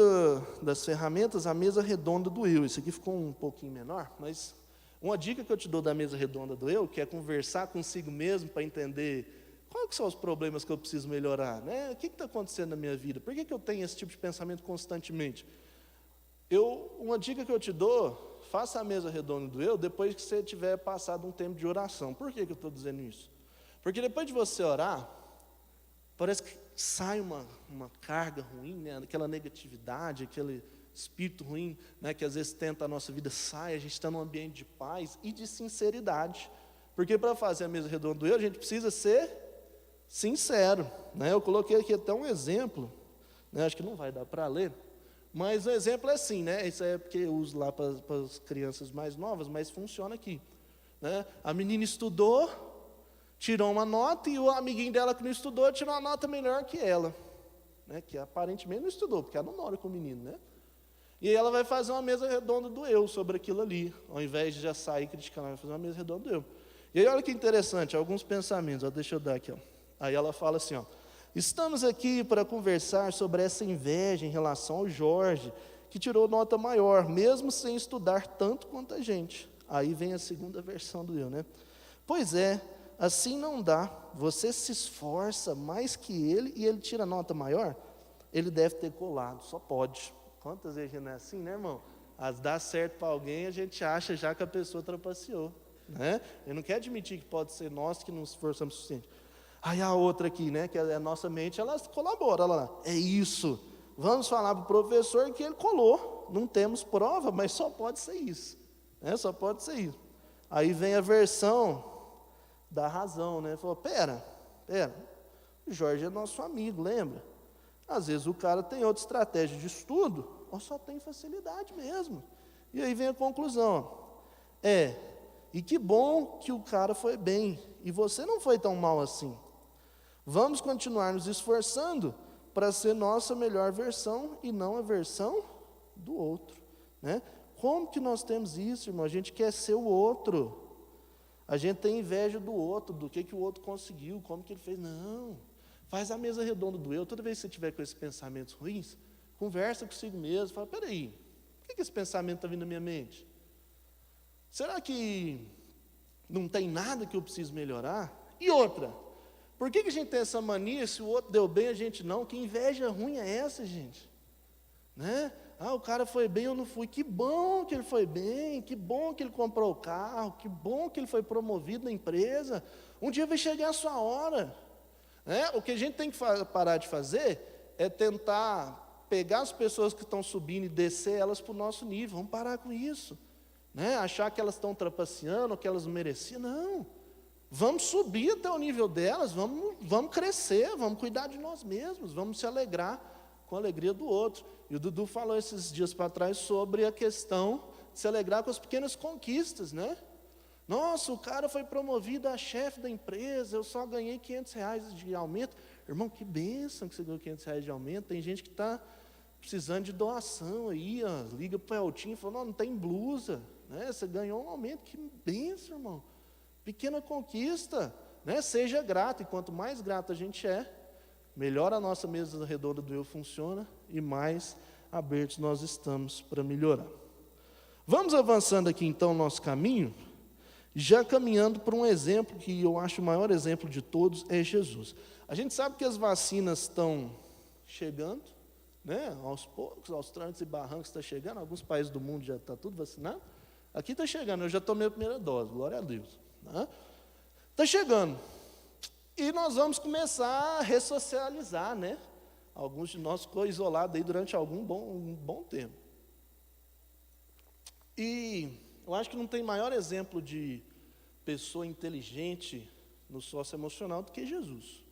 das ferramentas, a mesa redonda do eu. Isso aqui ficou um pouquinho menor, mas uma dica que eu te dou da mesa redonda do eu, que é conversar consigo mesmo para entender quais são os problemas que eu preciso melhorar? Né? O que está acontecendo na minha vida? Por que eu tenho esse tipo de pensamento constantemente? Uma dica que eu te dou, faça a mesa redonda do eu depois que você tiver passado um tempo de oração. Por que eu estou dizendo isso? Porque depois de você orar, parece que sai uma carga ruim, né? Aquela negatividade, aquele espírito ruim, né? Que às vezes tenta a nossa vida, sai, a gente está num ambiente de paz e de sinceridade. Porque para fazer a mesa redonda do eu, a gente precisa ser sincero, né? Eu coloquei aqui até um exemplo, né? Acho que não vai dar para ler, mas o exemplo é assim, né? Isso é porque eu uso lá para as crianças mais novas, mas funciona aqui, né? A menina estudou, tirou uma nota, e o amiguinho dela que não estudou tirou uma nota melhor que ela, né? Que aparentemente não estudou, porque ela não mora com o menino, né? E aí ela vai fazer uma mesa redonda do eu sobre aquilo ali, ao invés de já sair criticando, ela vai fazer uma mesa redonda do eu. E aí olha que interessante, alguns pensamentos, ó, deixa eu dar aqui. Ó. Aí ela fala assim, ó, estamos aqui para conversar sobre essa inveja em relação ao Jorge, que tirou nota maior, mesmo sem estudar tanto quanto a gente. Aí vem a segunda versão do eu, né? Pois é, assim não dá, você se esforça mais que ele e ele tira nota maior? Ele deve ter colado, só pode. Quantas vezes não é assim, né, irmão? As dá certo para alguém, a gente acha já que a pessoa trapaceou, né? Ele não quer admitir que pode ser nós que nos esforçamos o suficiente. Aí a outra aqui, né, que é a nossa mente, ela colabora, ela lá, é isso. Vamos falar para o professor que ele colou. Não temos prova, mas só pode ser isso, né? Só pode ser isso. Aí vem a versão da razão, né? Falou, pera, o Jorge é nosso amigo, lembra? Às vezes o cara tem outra estratégia de estudo, ou só tem facilidade mesmo. E aí vem a conclusão. E que bom que o cara foi bem, e você não foi tão mal assim. Vamos continuar nos esforçando para ser nossa melhor versão e não a versão do outro, né? Como que nós temos isso, irmão? A gente quer ser o outro. A gente tem inveja do outro, do que o outro conseguiu, como que ele fez. Não. Faz a mesa redonda do eu. Toda vez que você tiver com esses pensamentos ruins, conversa consigo mesmo. Fala, peraí, por que esse pensamento está vindo na minha mente? Será que não tem nada que eu preciso melhorar? E outra, por que a gente tem essa mania, se o outro deu bem, a gente não? Que inveja ruim é essa, gente? Né? Ah, o cara foi bem, eu não fui. Que bom que ele foi bem, que bom que ele comprou o carro, que bom que ele foi promovido na empresa. Um dia vai chegar a sua hora. O que a gente tem que parar de fazer é tentar pegar as pessoas que estão subindo e descer elas para o nosso nível. Vamos parar com isso. Achar que elas estão trapaceando, que elas mereciam. Não. Vamos subir até o nível delas, vamos crescer, vamos cuidar de nós mesmos, vamos se alegrar com a alegria do outro. E o Dudu falou esses dias para trás sobre a questão de se alegrar com as pequenas conquistas, né? Nossa, o cara foi promovido a chefe da empresa, eu só ganhei R$500 de aumento. Irmão, que bênção que você ganhou R$500 de aumento. Tem gente que está precisando de doação aí, ó, liga para o Eltinho e fala, não tem blusa, né? Você ganhou um aumento, que bênção, irmão. Pequena conquista, né? Seja grato, e quanto mais grato a gente é, melhor a nossa mesa redonda do eu funciona e mais abertos nós estamos para melhorar. Vamos avançando aqui então o nosso caminho, já caminhando para um exemplo que eu acho o maior exemplo de todos é Jesus. A gente sabe que as vacinas estão chegando, né? Aos poucos, aos trancos e barrancos está chegando, alguns países do mundo já está tudo vacinado. Aqui está chegando, eu já tomei a primeira dose, glória a Deus. Está chegando. E nós vamos começar a ressocializar, né? Alguns de nós ficou isolados aí durante um bom tempo. E eu acho que não tem maior exemplo de pessoa inteligente no socioemocional do que Jesus.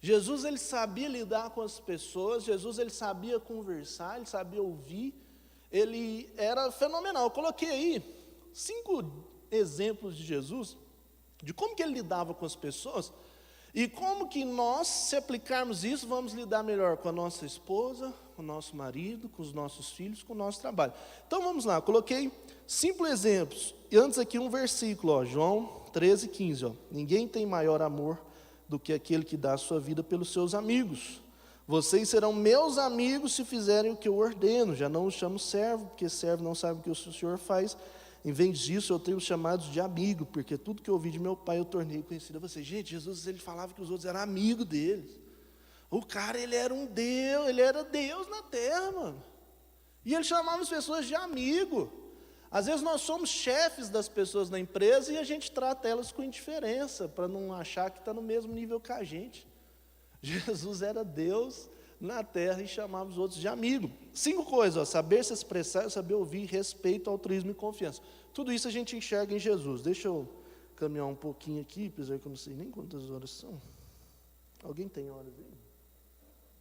Jesus, ele sabia lidar com as pessoas, Jesus, ele sabia conversar, ele sabia ouvir, ele era fenomenal. Eu coloquei aí 5 exemplos de Jesus, de como que ele lidava com as pessoas, e como que nós, se aplicarmos isso, vamos lidar melhor com a nossa esposa, com o nosso marido, com os nossos filhos, com o nosso trabalho. Então vamos lá, coloquei 5 exemplos, e antes aqui um versículo, ó, João 13:15, ó, ninguém tem maior amor do que aquele que dá a sua vida pelos seus amigos. Vocês serão meus amigos se fizerem o que eu ordeno. Já não os chamo servo, porque servo não sabe o que o Senhor faz. Em vez disso, eu tenho os chamados de amigo, porque tudo que eu ouvi de meu pai eu tornei conhecido a vocês. Gente, Jesus, ele falava que os outros eram amigos deles. O cara, ele era um Deus, ele era Deus na terra, mano. E ele chamava as pessoas de amigo. Às vezes nós somos chefes das pessoas na empresa e a gente trata elas com indiferença, para não achar que está no mesmo nível que a gente. Jesus era Deus na terra e chamava os outros de amigo. 5 coisas, ó, saber se expressar, saber ouvir, respeito, altruísmo e confiança. Tudo isso a gente enxerga em Jesus. Deixa eu caminhar um pouquinho aqui, apesar que eu não sei nem quantas horas são. Alguém tem horas aí?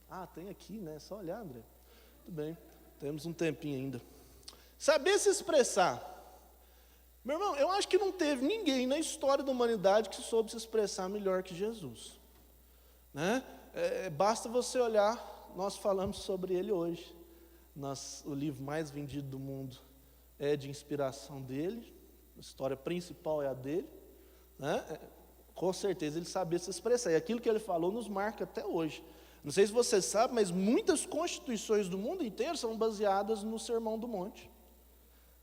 Ah, tem aqui, né? É só olhar, André. Tudo bem, temos um tempinho ainda. Saber se expressar. Meu irmão, eu acho que não teve ninguém na história da humanidade que soube se expressar melhor que Jesus, né? Basta você olhar, nós falamos sobre ele hoje, o livro mais vendido do mundo é de inspiração dele, a história principal é a dele, né? Com certeza ele sabia se expressar, e aquilo que ele falou nos marca até hoje. Não sei se você sabe, mas muitas constituições do mundo inteiro são baseadas no Sermão do Monte.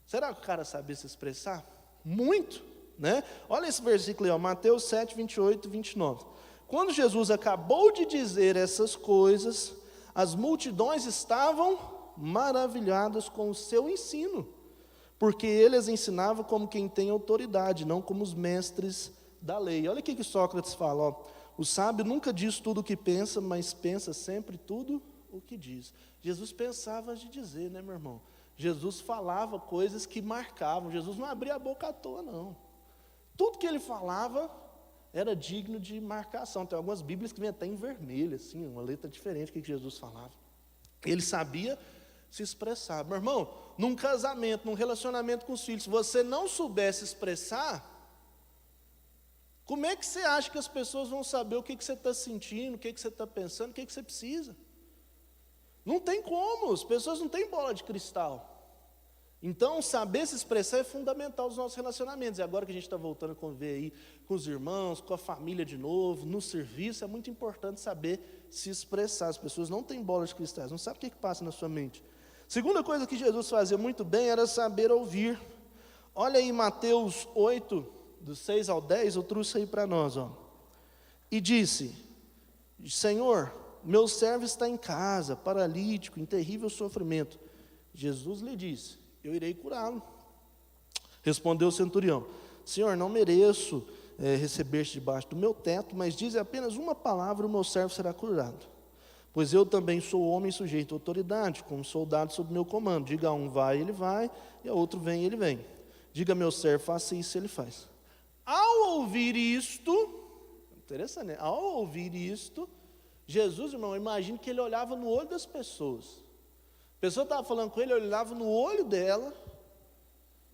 Será que o cara sabia se expressar? Muito, né? Olha esse versículo aí, ó, Mateus 7, 28 e 29. Quando Jesus acabou de dizer essas coisas, as multidões estavam maravilhadas com o seu ensino, porque ele as ensinava como quem tem autoridade, não como os mestres da lei. Olha o que Sócrates fala, ó. O sábio nunca diz tudo o que pensa, mas pensa sempre tudo o que diz. Jesus pensava antes de dizer, né, meu irmão? Jesus falava coisas que marcavam. Jesus não abria a boca à toa, não. Tudo que ele falava era digno de marcação. Tem algumas bíblias que vêm até em vermelho, assim, uma letra diferente do que Jesus falava. Ele sabia se expressar. Meu irmão, num casamento, num relacionamento com os filhos, se você não souber se expressar, como é que você acha que as pessoas vão saber o que você está sentindo, o que você está pensando, o que você precisa? Não tem como, as pessoas não têm bola de cristal. Então, saber se expressar é fundamental nos nossos relacionamentos. E agora que a gente está voltando a conviver aí com os irmãos, com a família de novo, no serviço, é muito importante saber se expressar. As pessoas não têm bola de cristais, não sabem o que passa na sua mente. Segunda coisa que Jesus fazia muito bem era saber ouvir. Olha aí Mateus 8, do 6 ao 10, eu trouxe aí para nós, ó. E disse: Senhor, meu servo está em casa, paralítico, em terrível sofrimento. Jesus lhe disse: eu irei curá-lo. Respondeu o centurião: Senhor, não mereço receber-te debaixo do meu teto, mas dize apenas uma palavra, o meu servo será curado. Pois eu também sou homem sujeito à autoridade, como soldado sob meu comando. Diga a um vai, ele vai, e a outro vem, ele vem. Diga meu servo, faça isso, ele faz. Ao ouvir isto, interessante, né? Ao ouvir isto, Jesus, irmão, imagina que ele olhava no olho das pessoas. A pessoa estava falando com ele, ele olhava no olho dela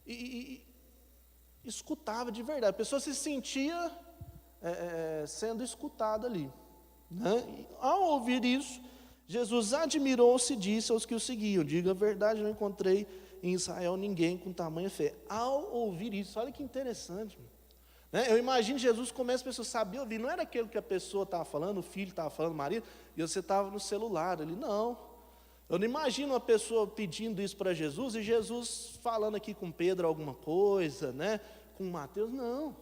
e escutava de verdade. A pessoa se sentia sendo escutada ali, né? E, ao ouvir isso, Jesus admirou-se e disse aos que o seguiam: diga a verdade, não encontrei em Israel ninguém com tamanha fé. Ao ouvir isso, olha que interessante, né? Eu imagino Jesus como as pessoas sabiam ouvir. Não era aquilo que a pessoa estava falando, o filho estava falando, o marido, e você estava no celular ali, não. Eu não imagino uma pessoa pedindo isso para Jesus, e Jesus falando aqui com Pedro alguma coisa, né? Com Mateus, não.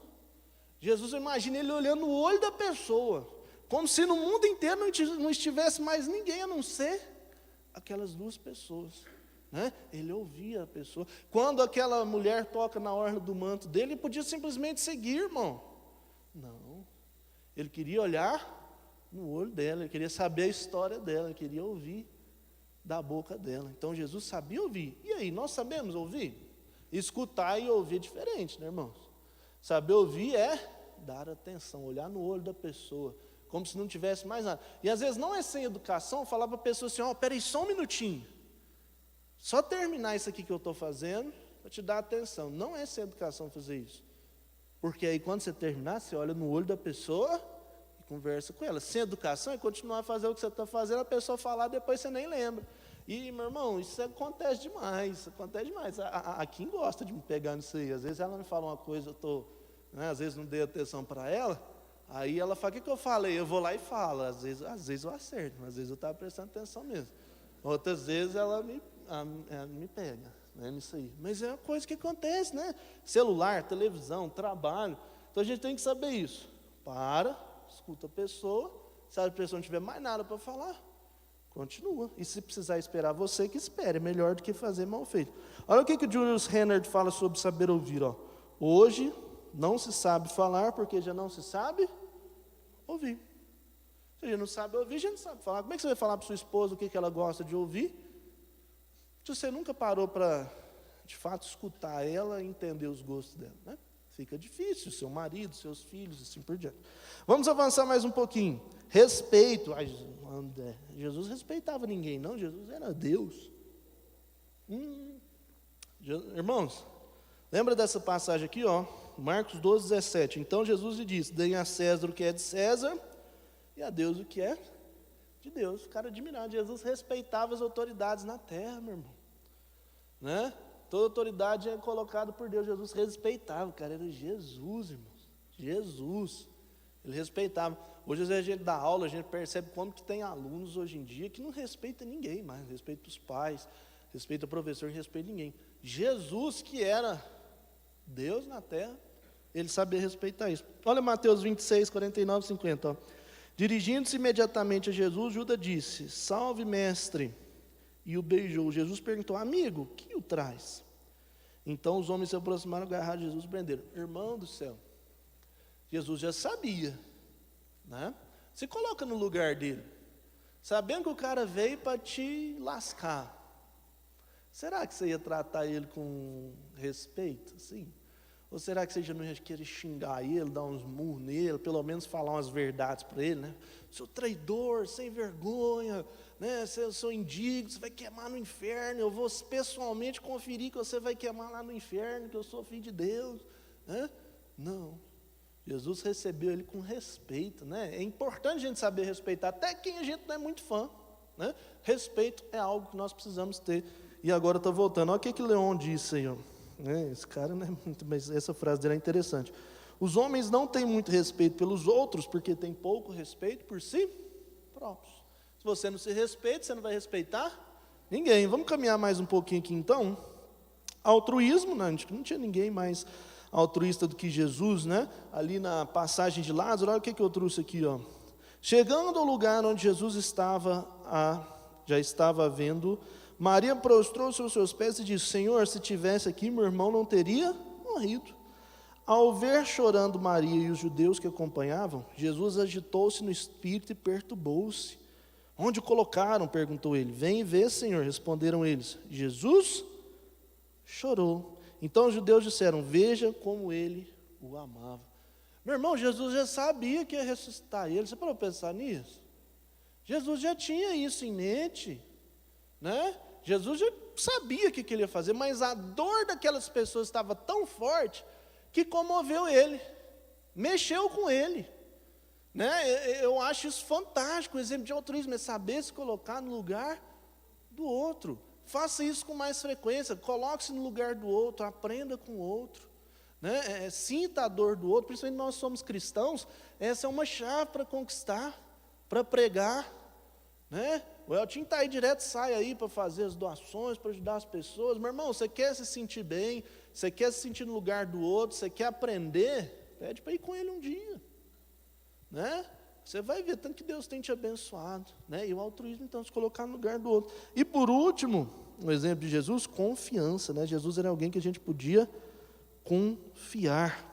Jesus, eu imagino ele olhando no olho da pessoa, como se no mundo inteiro não estivesse mais ninguém a não ser aquelas duas pessoas, né? Ele ouvia a pessoa. Quando aquela mulher toca na orla do manto dele, ele podia simplesmente seguir, irmão. Não. Ele queria olhar no olho dela, ele queria saber a história dela, ele queria ouvir da boca dela. Então Jesus sabia ouvir. E aí, nós sabemos ouvir? Escutar e ouvir é diferente, né, irmãos? Saber ouvir é dar atenção, olhar no olho da pessoa, como se não tivesse mais nada. E às vezes não é sem educação falar para a pessoa assim: ó, peraí só um minutinho, só terminar isso aqui que eu estou fazendo para te dar atenção. Não é sem educação fazer isso, porque aí quando você terminar, você olha no olho da pessoa e conversa com ela. Sem educação é continuar a fazer o que você está fazendo, a pessoa falar, depois você nem lembra. E, meu irmão, isso acontece demais, acontece demais. A Kim gosta de me pegar nisso aí. Às vezes ela me fala uma coisa, eu estou, né, às vezes não dei atenção para ela, aí ela fala: o que eu falei? Eu vou lá e falo. Às vezes eu acerto, mas às vezes eu estava prestando atenção mesmo. Outras vezes ela me pega, né, nisso aí. Mas é uma coisa que acontece, né? Celular, televisão, trabalho. Então a gente tem que saber isso. Para, escuta a pessoa, se a pessoa não tiver mais nada para falar, continua. E se precisar esperar você, que espere. Melhor do que fazer mal feito. Olha o que o Julius Rennert fala sobre saber ouvir. Ó. Hoje não se sabe falar porque já não se sabe ouvir. Se a gente não sabe ouvir, a gente não sabe falar. Como é que você vai falar para sua esposa o que ela gosta de ouvir, se você nunca parou para, de fato, escutar ela e entender os gostos dela, né? Fica difícil, seu marido, seus filhos, assim por diante. Vamos avançar mais um pouquinho. Respeito. Ai, André, Jesus respeitava ninguém, não. Jesus era Deus. Irmãos, lembra dessa passagem aqui, ó? Marcos 12, 17. Então Jesus lhe disse: deem a César o que é de César e a Deus o que é de Deus ficaram admirados. Jesus respeitava as autoridades na terra, meu irmão. Né? Toda autoridade é colocada por Deus. Jesus respeitava, o cara era Jesus, irmãos. Jesus. Ele respeitava. Hoje, às vezes, a gente dá aula, a gente percebe como que tem alunos hoje em dia que não respeita ninguém mais. Respeita os pais, respeita o professor, não respeita ninguém. Jesus, que era Deus na terra, ele sabia respeitar isso. Olha Mateus 26, 49 e 50. Ó. Dirigindo-se imediatamente a Jesus, Judas disse: salve, mestre. E o beijou. Jesus perguntou: amigo, o que o traz? Então os homens se aproximaram, agarraram Jesus e prenderam. Irmão do céu, Jesus já sabia, né? Se coloca no lugar dele, sabendo que o cara veio para te lascar. Será que você ia tratar ele com respeito, assim? Ou será que você já não ia querer xingar ele, dar uns murros nele, pelo menos falar umas verdades para ele, né? Seu traidor, sem vergonha, né? Seu indigno, você vai queimar no inferno. Eu vou pessoalmente conferir que você vai queimar lá no inferno, que eu sou filho de Deus, né? Não. Jesus recebeu ele com respeito, né? É importante a gente saber respeitar, até quem a gente não é muito fã, né? Respeito é algo que nós precisamos ter. E agora está voltando. Olha o que Leon disse aí, ó. Esse cara não é muito, mas essa frase dele é interessante. Os homens não têm muito respeito pelos outros, porque têm pouco respeito por si próprios. Se você não se respeita, você não vai respeitar ninguém. Vamos caminhar mais um pouquinho aqui então. Altruísmo, né? Não tinha ninguém mais altruísta do que Jesus, né? Ali na passagem de Lázaro, olha o que eu trouxe aqui, ó. Chegando ao lugar onde Jesus já estava vendo, Maria prostrou-se aos seus pés e disse: Senhor, se tivesse aqui, meu irmão não teria morrido. Ao ver chorando Maria e os judeus que acompanhavam, Jesus agitou-se no espírito e perturbou-se. Onde o colocaram? Perguntou ele. Vem e vê, Senhor, responderam eles. Jesus chorou. Então os judeus disseram: veja como ele o amava. Meu irmão, Jesus já sabia que ia ressuscitar ele. Você parou para pensar nisso? Jesus já tinha isso em mente, né? Jesus já sabia o que ele ia fazer, mas a dor daquelas pessoas estava tão forte que comoveu ele, mexeu com ele, né? Eu acho isso fantástico. O exemplo de altruísmo é saber se colocar no lugar do outro. Faça isso com mais frequência, coloque-se no lugar do outro, aprenda com o outro, né? Sinta a dor do outro. Principalmente nós somos cristãos, essa é uma chave para conquistar, para pregar, né? O Eltinho está aí direto, sai aí para fazer as doações, para ajudar as pessoas. Meu irmão, você quer se sentir bem, você quer se sentir no lugar do outro, você quer aprender, pede para ir com ele um dia, né? Você vai ver tanto que Deus tem te abençoado, né? E o altruísmo, então, se colocar no lugar do outro. E por último, um exemplo de Jesus, confiança, né? Jesus era alguém que a gente podia confiar.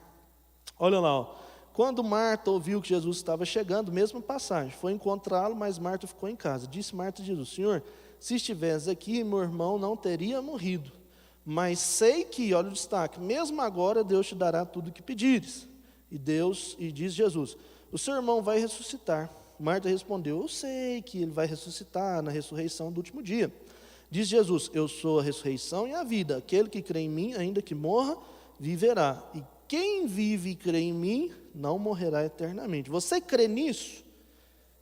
Olha lá, ó. Quando Marta ouviu que Jesus estava chegando, mesma passagem, foi encontrá-lo, mas Marta ficou em casa. Disse Marta a Jesus: Senhor, se estivesse aqui, meu irmão não teria morrido. Mas sei que, olha o destaque, mesmo agora Deus te dará tudo o que pedires. E diz Jesus: o seu irmão vai ressuscitar. Marta respondeu: eu sei que ele vai ressuscitar na ressurreição do último dia. Diz Jesus: eu sou a ressurreição e a vida. Aquele que crê em mim, ainda que morra, viverá. E quem vive e crê em mim, não morrerá eternamente. Você crê nisso?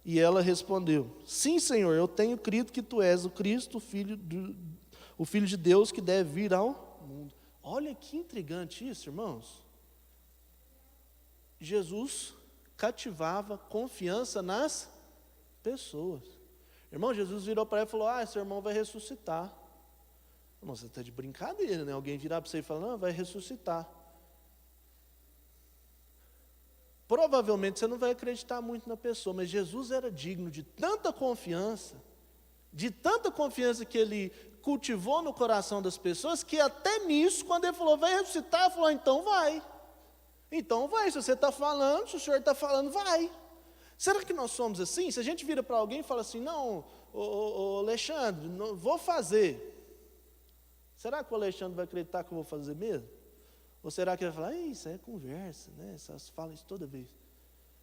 E ela respondeu: sim, Senhor, eu tenho crido que tu és o Cristo, o Filho de Deus que deve vir ao mundo. Olha que intrigante isso, irmãos. Jesus cativava confiança nas pessoas. Irmão, Jesus virou para ela e falou: seu irmão vai ressuscitar. Irmão, você está de brincadeira, né? Alguém virar para você e falar: não, vai ressuscitar. Provavelmente você não vai acreditar muito na pessoa, mas Jesus era digno de tanta confiança que ele cultivou no coração das pessoas, que até nisso, quando ele falou, vai ressuscitar, ele falou, então vai. Então vai, se você está falando, se o senhor está falando, vai. Será que nós somos assim? Se a gente vira para alguém e fala assim, não, Alexandre, não, vou fazer. Será que o Alexandre vai acreditar que eu vou fazer mesmo? Ou será que ele vai falar, isso é conversa, né? Essas falam isso toda vez.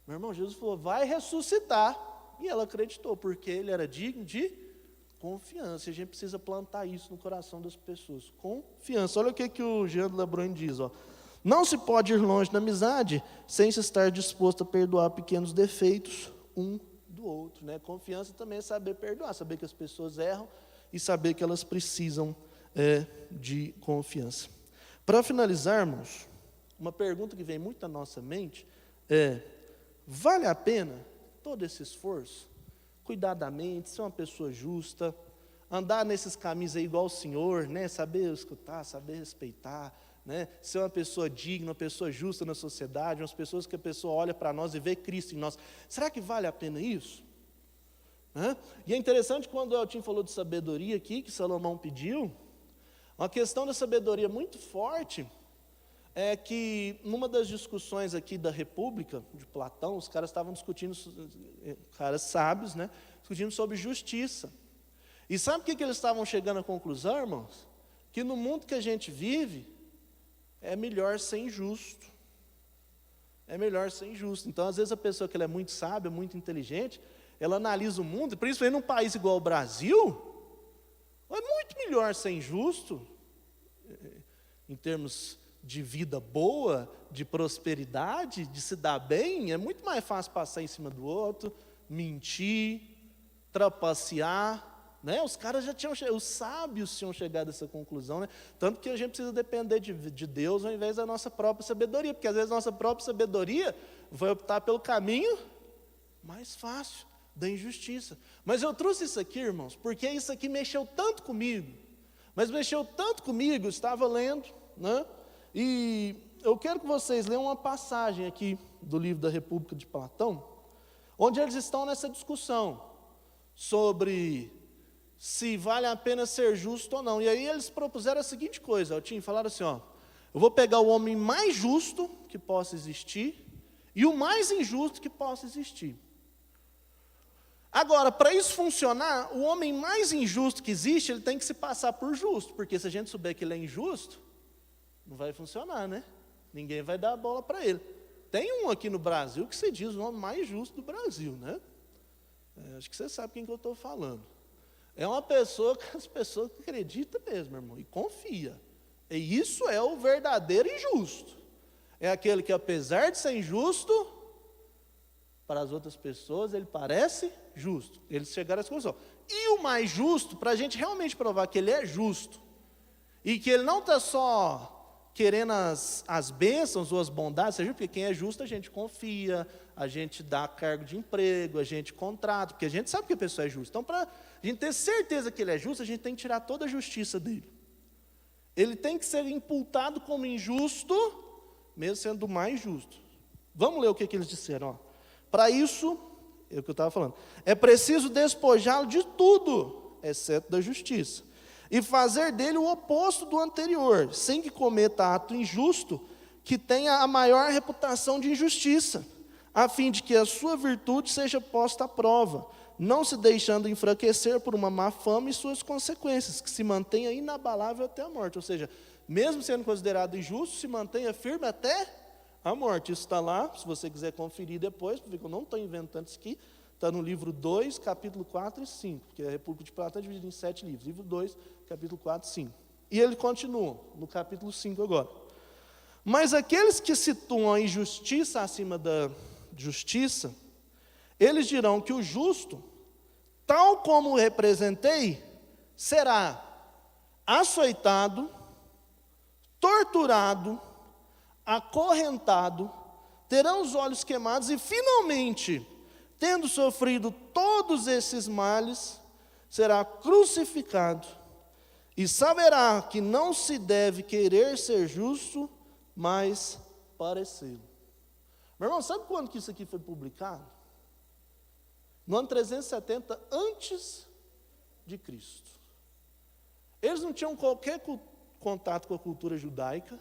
Meu irmão, Jesus falou, vai ressuscitar. E ela acreditou, porque ele era digno de confiança. E a gente precisa plantar isso no coração das pessoas. Confiança. Olha o que o Jean Lebrun diz, ó. Não se pode ir longe na amizade sem se estar disposto a perdoar pequenos defeitos um do outro, né? Confiança também é saber perdoar, saber que as pessoas erram e saber que elas precisam de confiança. Para finalizarmos, uma pergunta que vem muito à nossa mente é: vale a pena todo esse esforço? Cuidar da mente, ser uma pessoa justa, andar nesses caminhos aí igual o Senhor, né? Saber escutar, saber respeitar, né? Ser uma pessoa digna, uma pessoa justa na sociedade, umas pessoas que a pessoa olha para nós e vê Cristo em nós. Será que vale a pena isso? E é interessante quando o Eltinho falou de sabedoria aqui, que Salomão pediu, uma questão da sabedoria muito forte é que, numa das discussões aqui da República, de Platão, os caras estavam discutindo, caras sábios, né, discutindo sobre justiça. E sabe o que eles estavam chegando à conclusão, irmãos? Que no mundo que a gente vive, é melhor ser injusto. É melhor ser injusto. Então, às vezes, a pessoa que ela é muito sábia, muito inteligente, ela analisa o mundo, principalmente num país igual ao Brasil, é muito melhor ser injusto, em termos de vida boa, de prosperidade, de se dar bem. É muito mais fácil passar em cima do outro, mentir, trapacear, né? Os caras já tinham, os sábios tinham chegado a essa conclusão, né? Tanto que a gente precisa depender de Deus ao invés da nossa própria sabedoria, porque às vezes a nossa própria sabedoria vai optar pelo caminho mais fácil da injustiça. Mas eu trouxe isso aqui, irmãos, porque isso aqui mexeu tanto comigo. Mas mexeu tanto comigo, eu estava lendo, né? E eu quero que vocês leiam uma passagem aqui do livro da República de Platão, onde eles estão nessa discussão sobre se vale a pena ser justo ou não. E aí eles propuseram a seguinte coisa, Eltinho, falaram assim, ó: eu vou pegar o homem mais justo que possa existir e o mais injusto que possa existir. Agora, para isso funcionar, o homem mais injusto que existe, ele tem que se passar por justo, porque se a gente souber que ele é injusto, não vai funcionar, né? Ninguém vai dar a bola para ele. Tem um aqui no Brasil que se diz o homem mais justo do Brasil, né? Acho que você sabe quem que eu estou falando. É uma pessoa que as pessoas acreditam mesmo, irmão, e confia. E isso é o verdadeiro injusto. É aquele que, apesar de ser injusto, para as outras pessoas ele parece justo. Eles chegaram a essa conclusão. E o mais justo, para a gente realmente provar que ele é justo, e que ele não está só querendo as bênçãos ou as bondades, porque quem é justo a gente confia, a gente dá cargo de emprego, a gente contrata, porque a gente sabe que a pessoa é justa. Então, para a gente ter certeza que ele é justo, a gente tem que tirar toda a justiça dele. Ele tem que ser imputado como injusto, mesmo sendo o mais justo. Vamos ler o que eles disseram, ó. Para isso, é o que eu estava falando, é preciso despojá-lo de tudo, exceto da justiça, e fazer dele o oposto do anterior, sem que cometa ato injusto, que tenha a maior reputação de injustiça, a fim de que a sua virtude seja posta à prova, não se deixando enfraquecer por uma má fama e suas consequências, que se mantenha inabalável até a morte. Ou seja, mesmo sendo considerado injusto, se mantenha firme até a morte. Isso está lá, se você quiser conferir depois, porque eu não estou inventando isso aqui, está no livro 2, capítulo 4 e 5, porque a República de Platão é dividida em 7 livros, livro 2, capítulo 4 e 5. E ele continua, no capítulo 5 agora. Mas aqueles que situam a injustiça acima da justiça, eles dirão que o justo, tal como o representei, será açoitado, torturado, acorrentado, terão os olhos queimados e, finalmente, tendo sofrido todos esses males, será crucificado e saberá que não se deve querer ser justo, mas parecê-lo. Meu irmão, sabe quando que isso aqui foi publicado? No ano 370 antes de Cristo. Eles não tinham qualquer contato com a cultura judaica.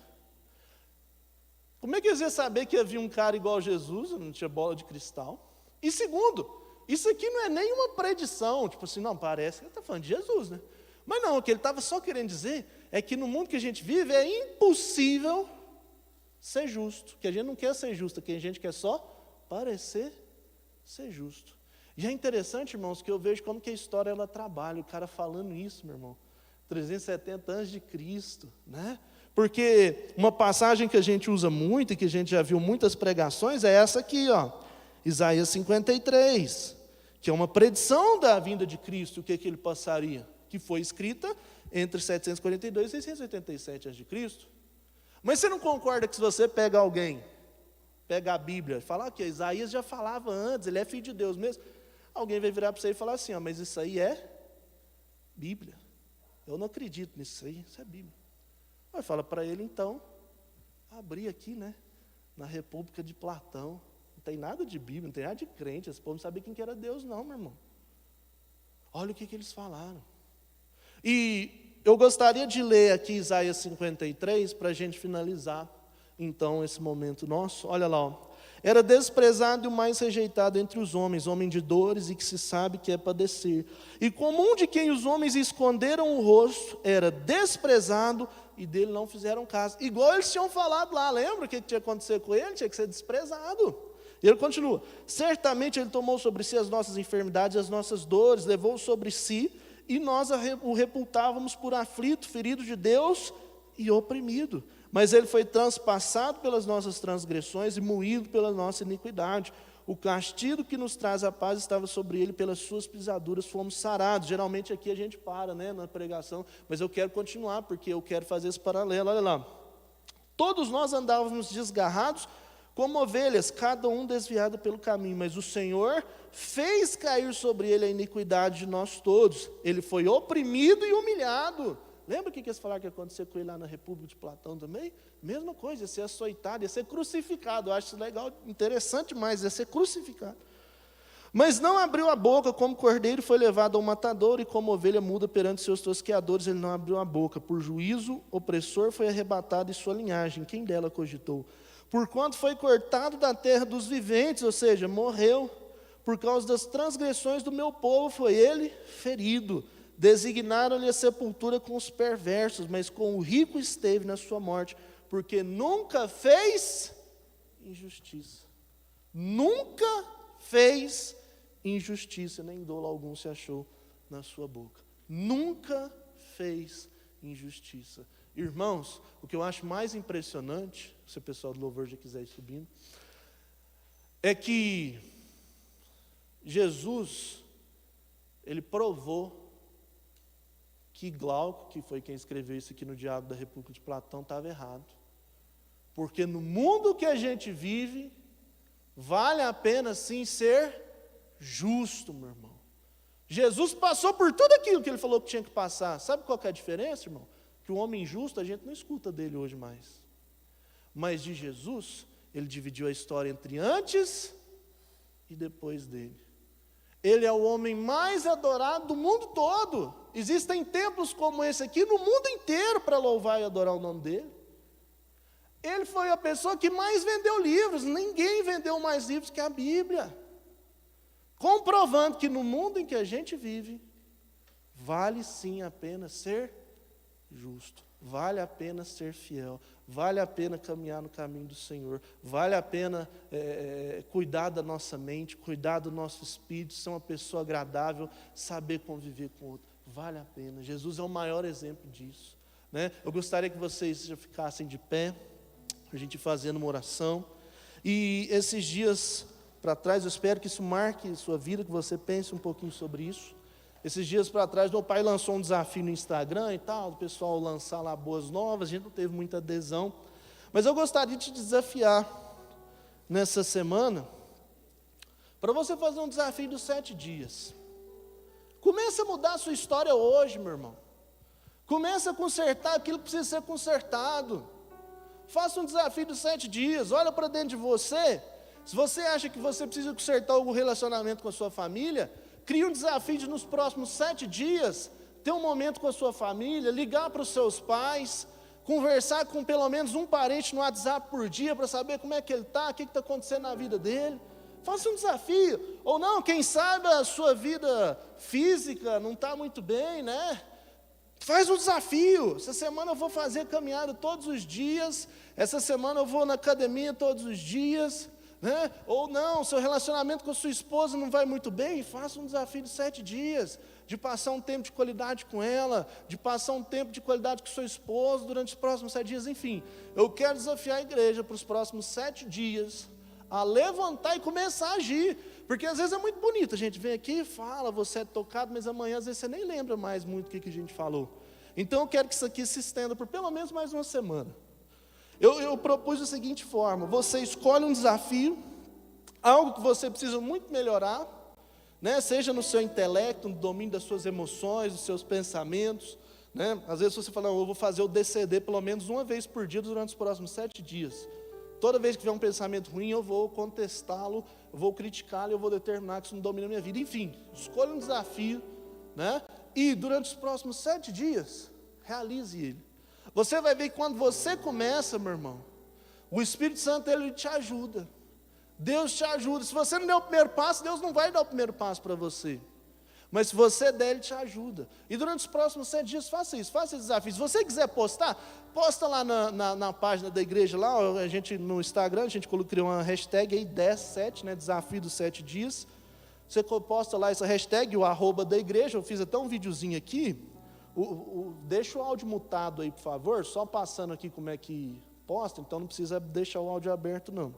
Como é que eles iam saber que havia um cara igual a Jesus, não tinha bola de cristal? E segundo, isso aqui não é nenhuma predição, tipo assim, não, parece que ele está falando de Jesus, né? Mas não, o que ele estava só querendo dizer é que no mundo que a gente vive é impossível ser justo, que a gente não quer ser justo, que a gente quer só parecer ser justo. E é interessante, irmãos, que eu vejo como que a história ela trabalha, o cara falando isso, meu irmão, 370 anos de Cristo, né? Porque uma passagem que a gente usa muito e que a gente já viu muitas pregações é essa aqui, ó, Isaías 53, que é uma predição da vinda de Cristo, o que ele passaria, que foi escrita entre 742 e 687 a.C. Mas você não concorda que se você pega alguém, pega a Bíblia e fala que Isaías já falava antes, ele é filho de Deus mesmo, alguém vai virar para você e falar assim, mas isso aí é Bíblia. Eu não acredito nisso aí, isso é Bíblia. Aí fala para ele então, abrir aqui, né, na República de Platão. Não tem nada de Bíblia, não tem nada de crente. Esse povo não sabia quem que era Deus não, meu irmão. Olha o que eles falaram. E eu gostaria de ler aqui Isaías 53, para a gente finalizar, então, esse momento nosso. Olha lá, ó. Era desprezado e o mais rejeitado entre os homens, homem de dores e que se sabe que é padecer. E como um de quem os homens esconderam o rosto, era desprezado e dele não fizeram caso. Igual eles tinham falado lá, lembra o que tinha que acontecer com ele? Tinha que ser desprezado. E ele continua, certamente ele tomou sobre si as nossas enfermidades e as nossas dores, levou sobre si, e nós o reputávamos por aflito, ferido de Deus e oprimido. Mas ele foi transpassado pelas nossas transgressões e moído pela nossa iniquidade. O castigo que nos traz a paz estava sobre ele, pelas suas pisaduras fomos sarados. Geralmente aqui a gente para, né, na pregação, mas eu quero continuar, porque eu quero fazer esse paralelo. Olha lá, todos nós andávamos desgarrados como ovelhas, cada um desviado pelo caminho, mas o Senhor fez cair sobre ele a iniquidade de nós todos. Ele foi oprimido e humilhado. Lembra o que eles falaram que ia acontecer com ele lá na República de Platão também? Mesma coisa, ia ser açoitado, ia ser crucificado. Eu acho isso legal, interessante demais, ia ser crucificado. Mas não abriu a boca, como cordeiro foi levado ao matador, e como ovelha muda perante seus tosqueadores, ele não abriu a boca. Por juízo, opressor foi arrebatado, e sua linhagem, quem dela cogitou? Porquanto foi cortado da terra dos viventes, ou seja, morreu. Por causa das transgressões do meu povo foi ele ferido. Designaram-lhe a sepultura com os perversos, mas com o rico esteve na sua morte, porque nunca fez injustiça. Nunca fez injustiça, nem dolo algum se achou na sua boca. Nunca fez injustiça. Irmãos, o que eu acho mais impressionante, se o pessoal do louvor já quiser ir subindo, é que Jesus, ele provou que Glauco, que foi quem escreveu isso aqui no Diálogo da República de Platão, estava errado. Porque no mundo que a gente vive, vale a pena sim ser justo, meu irmão. Jesus passou por tudo aquilo que ele falou que tinha que passar. Sabe qual que é a diferença, irmão? Que o homem justo, a gente não escuta dele hoje mais. Mas de Jesus, ele dividiu a história entre antes e depois dele. Ele é o homem mais adorado do mundo todo. Existem templos como esse aqui no mundo inteiro para louvar e adorar o nome dele. Ele foi a pessoa que mais vendeu livros. Ninguém vendeu mais livros que a Bíblia. Comprovando que no mundo em que a gente vive, vale sim a pena ser justo, vale a pena ser fiel, vale a pena caminhar no caminho do Senhor, vale a pena cuidar da nossa mente, cuidar do nosso espírito, ser uma pessoa agradável, saber conviver com o outro, vale a pena. Jesus é o maior exemplo disso, né? Eu gostaria que vocês já ficassem de pé, a gente fazendo uma oração, e esses dias para trás, eu espero que isso marque sua vida, que você pense um pouquinho sobre isso. Esses dias para trás, meu pai lançou um desafio no Instagram e tal, o pessoal lançar lá boas novas, a gente não teve muita adesão. Mas eu gostaria de te desafiar nessa semana, para você fazer um desafio dos 7 dias. Comece a mudar a sua história hoje, meu irmão. Comece a consertar aquilo que precisa ser consertado. Faça um desafio dos 7 dias, olha para dentro de você. Se você acha que você precisa consertar algum relacionamento com a sua família, crie um desafio de nos próximos 7 dias, ter um momento com a sua família, ligar para os seus pais, conversar com pelo menos um parente no WhatsApp por dia, para saber como é que ele está, o que está acontecendo na vida dele. Faça um desafio. Ou não, quem sabe a sua vida física não está muito bem, né? Faz um desafio. Essa semana eu vou fazer caminhada todos os dias, essa semana eu vou na academia todos os dias, né? Ou não, seu relacionamento com a sua esposa não vai muito bem, faça um desafio de 7 dias, de passar um tempo de qualidade com ela, de passar um tempo de qualidade com seu esposo durante os próximos 7 dias, enfim. Eu quero desafiar a igreja para os próximos 7 dias a levantar e começar a agir. Porque às vezes é muito bonito, a gente vem aqui e fala, você é tocado, mas amanhã às vezes você nem lembra mais muito o que a gente falou. Então eu quero que isso aqui se estenda por pelo menos mais uma semana. Eu propus da seguinte forma: você escolhe um desafio, algo que você precisa muito melhorar, né? Seja no seu intelecto, no domínio das suas emoções, dos seus pensamentos, né? Às vezes você fala, eu vou fazer o DCD pelo menos uma vez por dia durante os próximos 7 dias. Toda vez que tiver um pensamento ruim, eu vou contestá-lo, eu vou criticá-lo, eu vou determinar que isso não domina a minha vida. Enfim, escolha um desafio, né? E durante os próximos 7 dias, realize ele. Você vai ver que quando você começa, meu irmão, o Espírito Santo, ele te ajuda. Deus te ajuda. Se você não der o primeiro passo, Deus não vai dar o primeiro passo para você. Mas se você der, Ele te ajuda. E durante os próximos 7 dias, faça isso, faça esse desafio. Se você quiser postar, posta lá na página da igreja, lá, a gente, no Instagram, a gente criou uma hashtag aí, 10-7, né, desafio dos 7 dias. Você posta lá essa hashtag, o @ da igreja. Eu fiz até um videozinho aqui. Deixa o áudio mutado aí, por favor, só passando aqui como é que posta, então não precisa deixar o áudio aberto, não.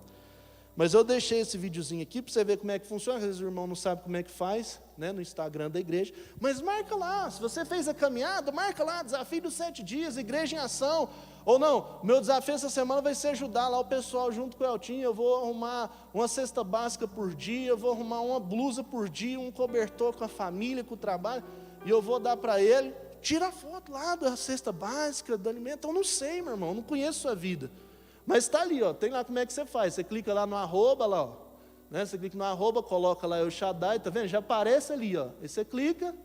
Mas eu deixei esse videozinho aqui para você ver como é que funciona. Às vezes o irmão não sabe como é que faz, né, no Instagram da igreja. Mas marca lá, se você fez a caminhada, marca lá, desafio dos 7 dias, igreja em ação. Ou não, meu desafio essa semana vai ser ajudar lá o pessoal junto com o Eltinho. Eu vou arrumar uma cesta básica por dia, eu vou arrumar uma blusa por dia, um cobertor com a família, com o trabalho, e eu vou dar para ele. Tira a foto lá da cesta básica, do alimento. Eu não sei, meu irmão, eu não conheço a sua vida. Mas está ali, ó, tem lá como é que você faz. Você clica lá no @ lá, ó, né? Você clica no @, coloca lá El Shaddai, tá vendo? Já aparece ali, ó. Aí você clica,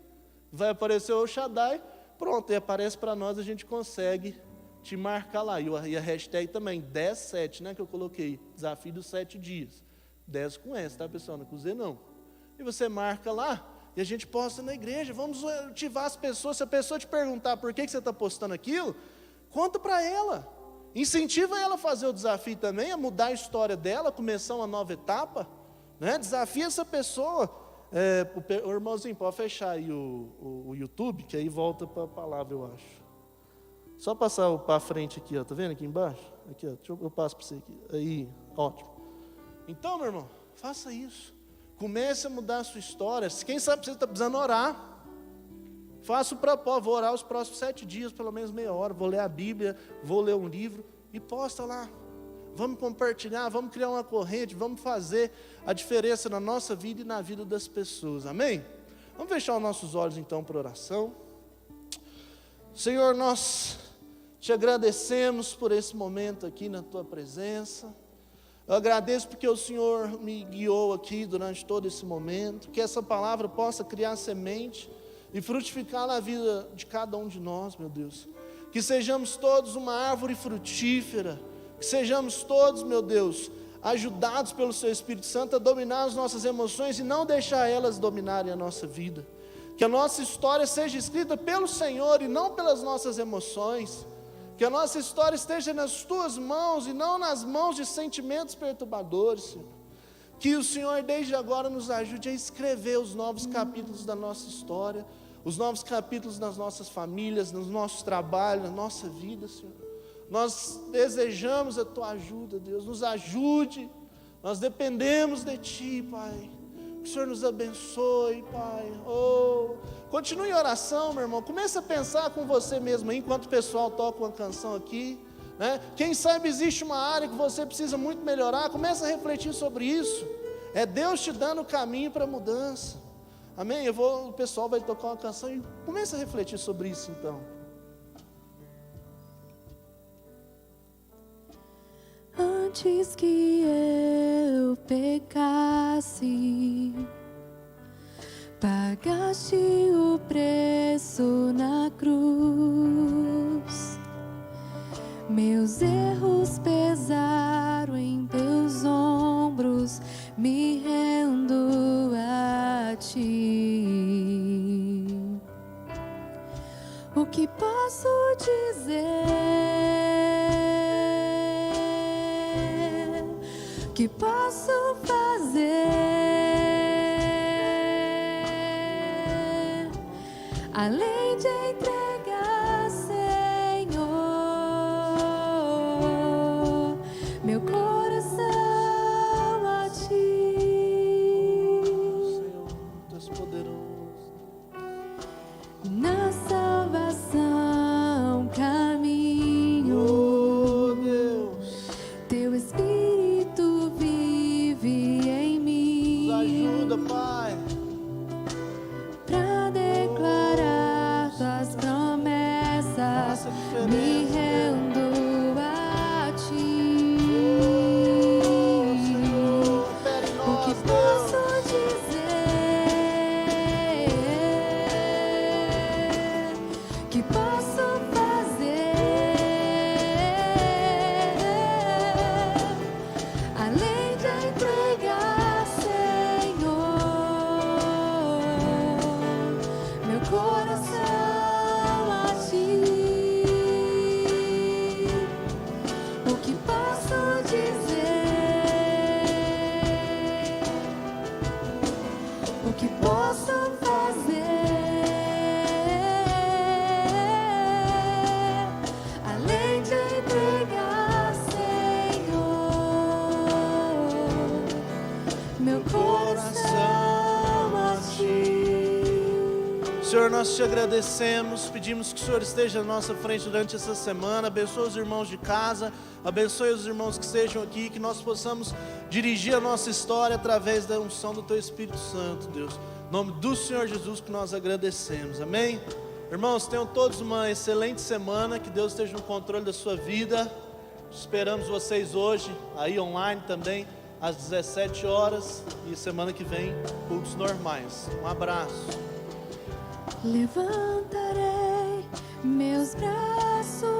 vai aparecer o El Shaddai, pronto, e aparece para nós, a gente consegue te marcar lá. E a hashtag também, 10-7, né, que eu coloquei, desafio dos 7 dias. 10 com S, tá, pessoal? Não é com Z, não. E você marca lá, e a gente posta na igreja. Vamos ativar as pessoas. Se a pessoa te perguntar por que você está postando aquilo, conta para ela. Incentiva ela a fazer o desafio também, a mudar a história dela, começar uma nova etapa, né? Desafia essa pessoa. O irmãozinho, pode fechar aí o YouTube, que aí volta para a palavra, eu acho. Só passar para frente aqui, ó, tá vendo aqui embaixo? Aqui, ó, eu passo para você aqui. Aí, ótimo. Então, meu irmão, faça isso. Comece a mudar a sua história. Quem sabe você está precisando orar. Faça o propósito, vou orar os próximos 7 dias, pelo menos meia hora, vou ler a Bíblia, vou ler um livro, e posta lá. Vamos compartilhar, vamos criar uma corrente, vamos fazer a diferença na nossa vida e na vida das pessoas, amém? Vamos fechar os nossos olhos então para oração. Senhor, nós te agradecemos por esse momento aqui na tua presença. Eu agradeço porque o Senhor me guiou aqui durante todo esse momento, que essa palavra possa criar semente e frutificar na vida de cada um de nós, meu Deus. Que sejamos todos uma árvore frutífera, que sejamos todos, meu Deus, ajudados pelo Seu Espírito Santo a dominar as nossas emoções e não deixar elas dominarem a nossa vida. Que a nossa história seja escrita pelo Senhor e não pelas nossas emoções. Que a nossa história esteja nas Tuas mãos e não nas mãos de sentimentos perturbadores, Senhor. Que o Senhor desde agora nos ajude a escrever os novos capítulos da nossa história, os novos capítulos das nossas famílias, nos nossos trabalhos, na nossa vida, Senhor. Nós desejamos a Tua ajuda, Deus, nos ajude, nós dependemos de Ti, Pai. Que o Senhor nos abençoe, Pai. Continue em oração, meu irmão. Comece a pensar com você mesmo aí, enquanto o pessoal toca uma canção aqui, né? Quem sabe existe uma área que você precisa muito melhorar. Comece a refletir sobre isso. É Deus te dando o caminho para a mudança. Amém? O pessoal vai tocar uma canção e comece a refletir sobre isso então. Antes que eu pecasse, pagaste o preço na cruz. Meus erros pesaram em Teus ombros, me rendo a Ti. O que posso dizer? O que posso fazer? Além de entregar, Senhor, meu coração Senhor, nós te agradecemos, pedimos que o Senhor esteja à nossa frente durante essa semana, abençoe os irmãos de casa, abençoe os irmãos que estejam aqui, que nós possamos dirigir a nossa história através da unção do Teu Espírito Santo, Deus. Em nome do Senhor Jesus que nós agradecemos, amém? Irmãos, tenham todos uma excelente semana, que Deus esteja no controle da sua vida. Esperamos vocês hoje, aí online também, às 17 horas, e semana que vem, cultos normais. Um abraço. Levantarei meus braços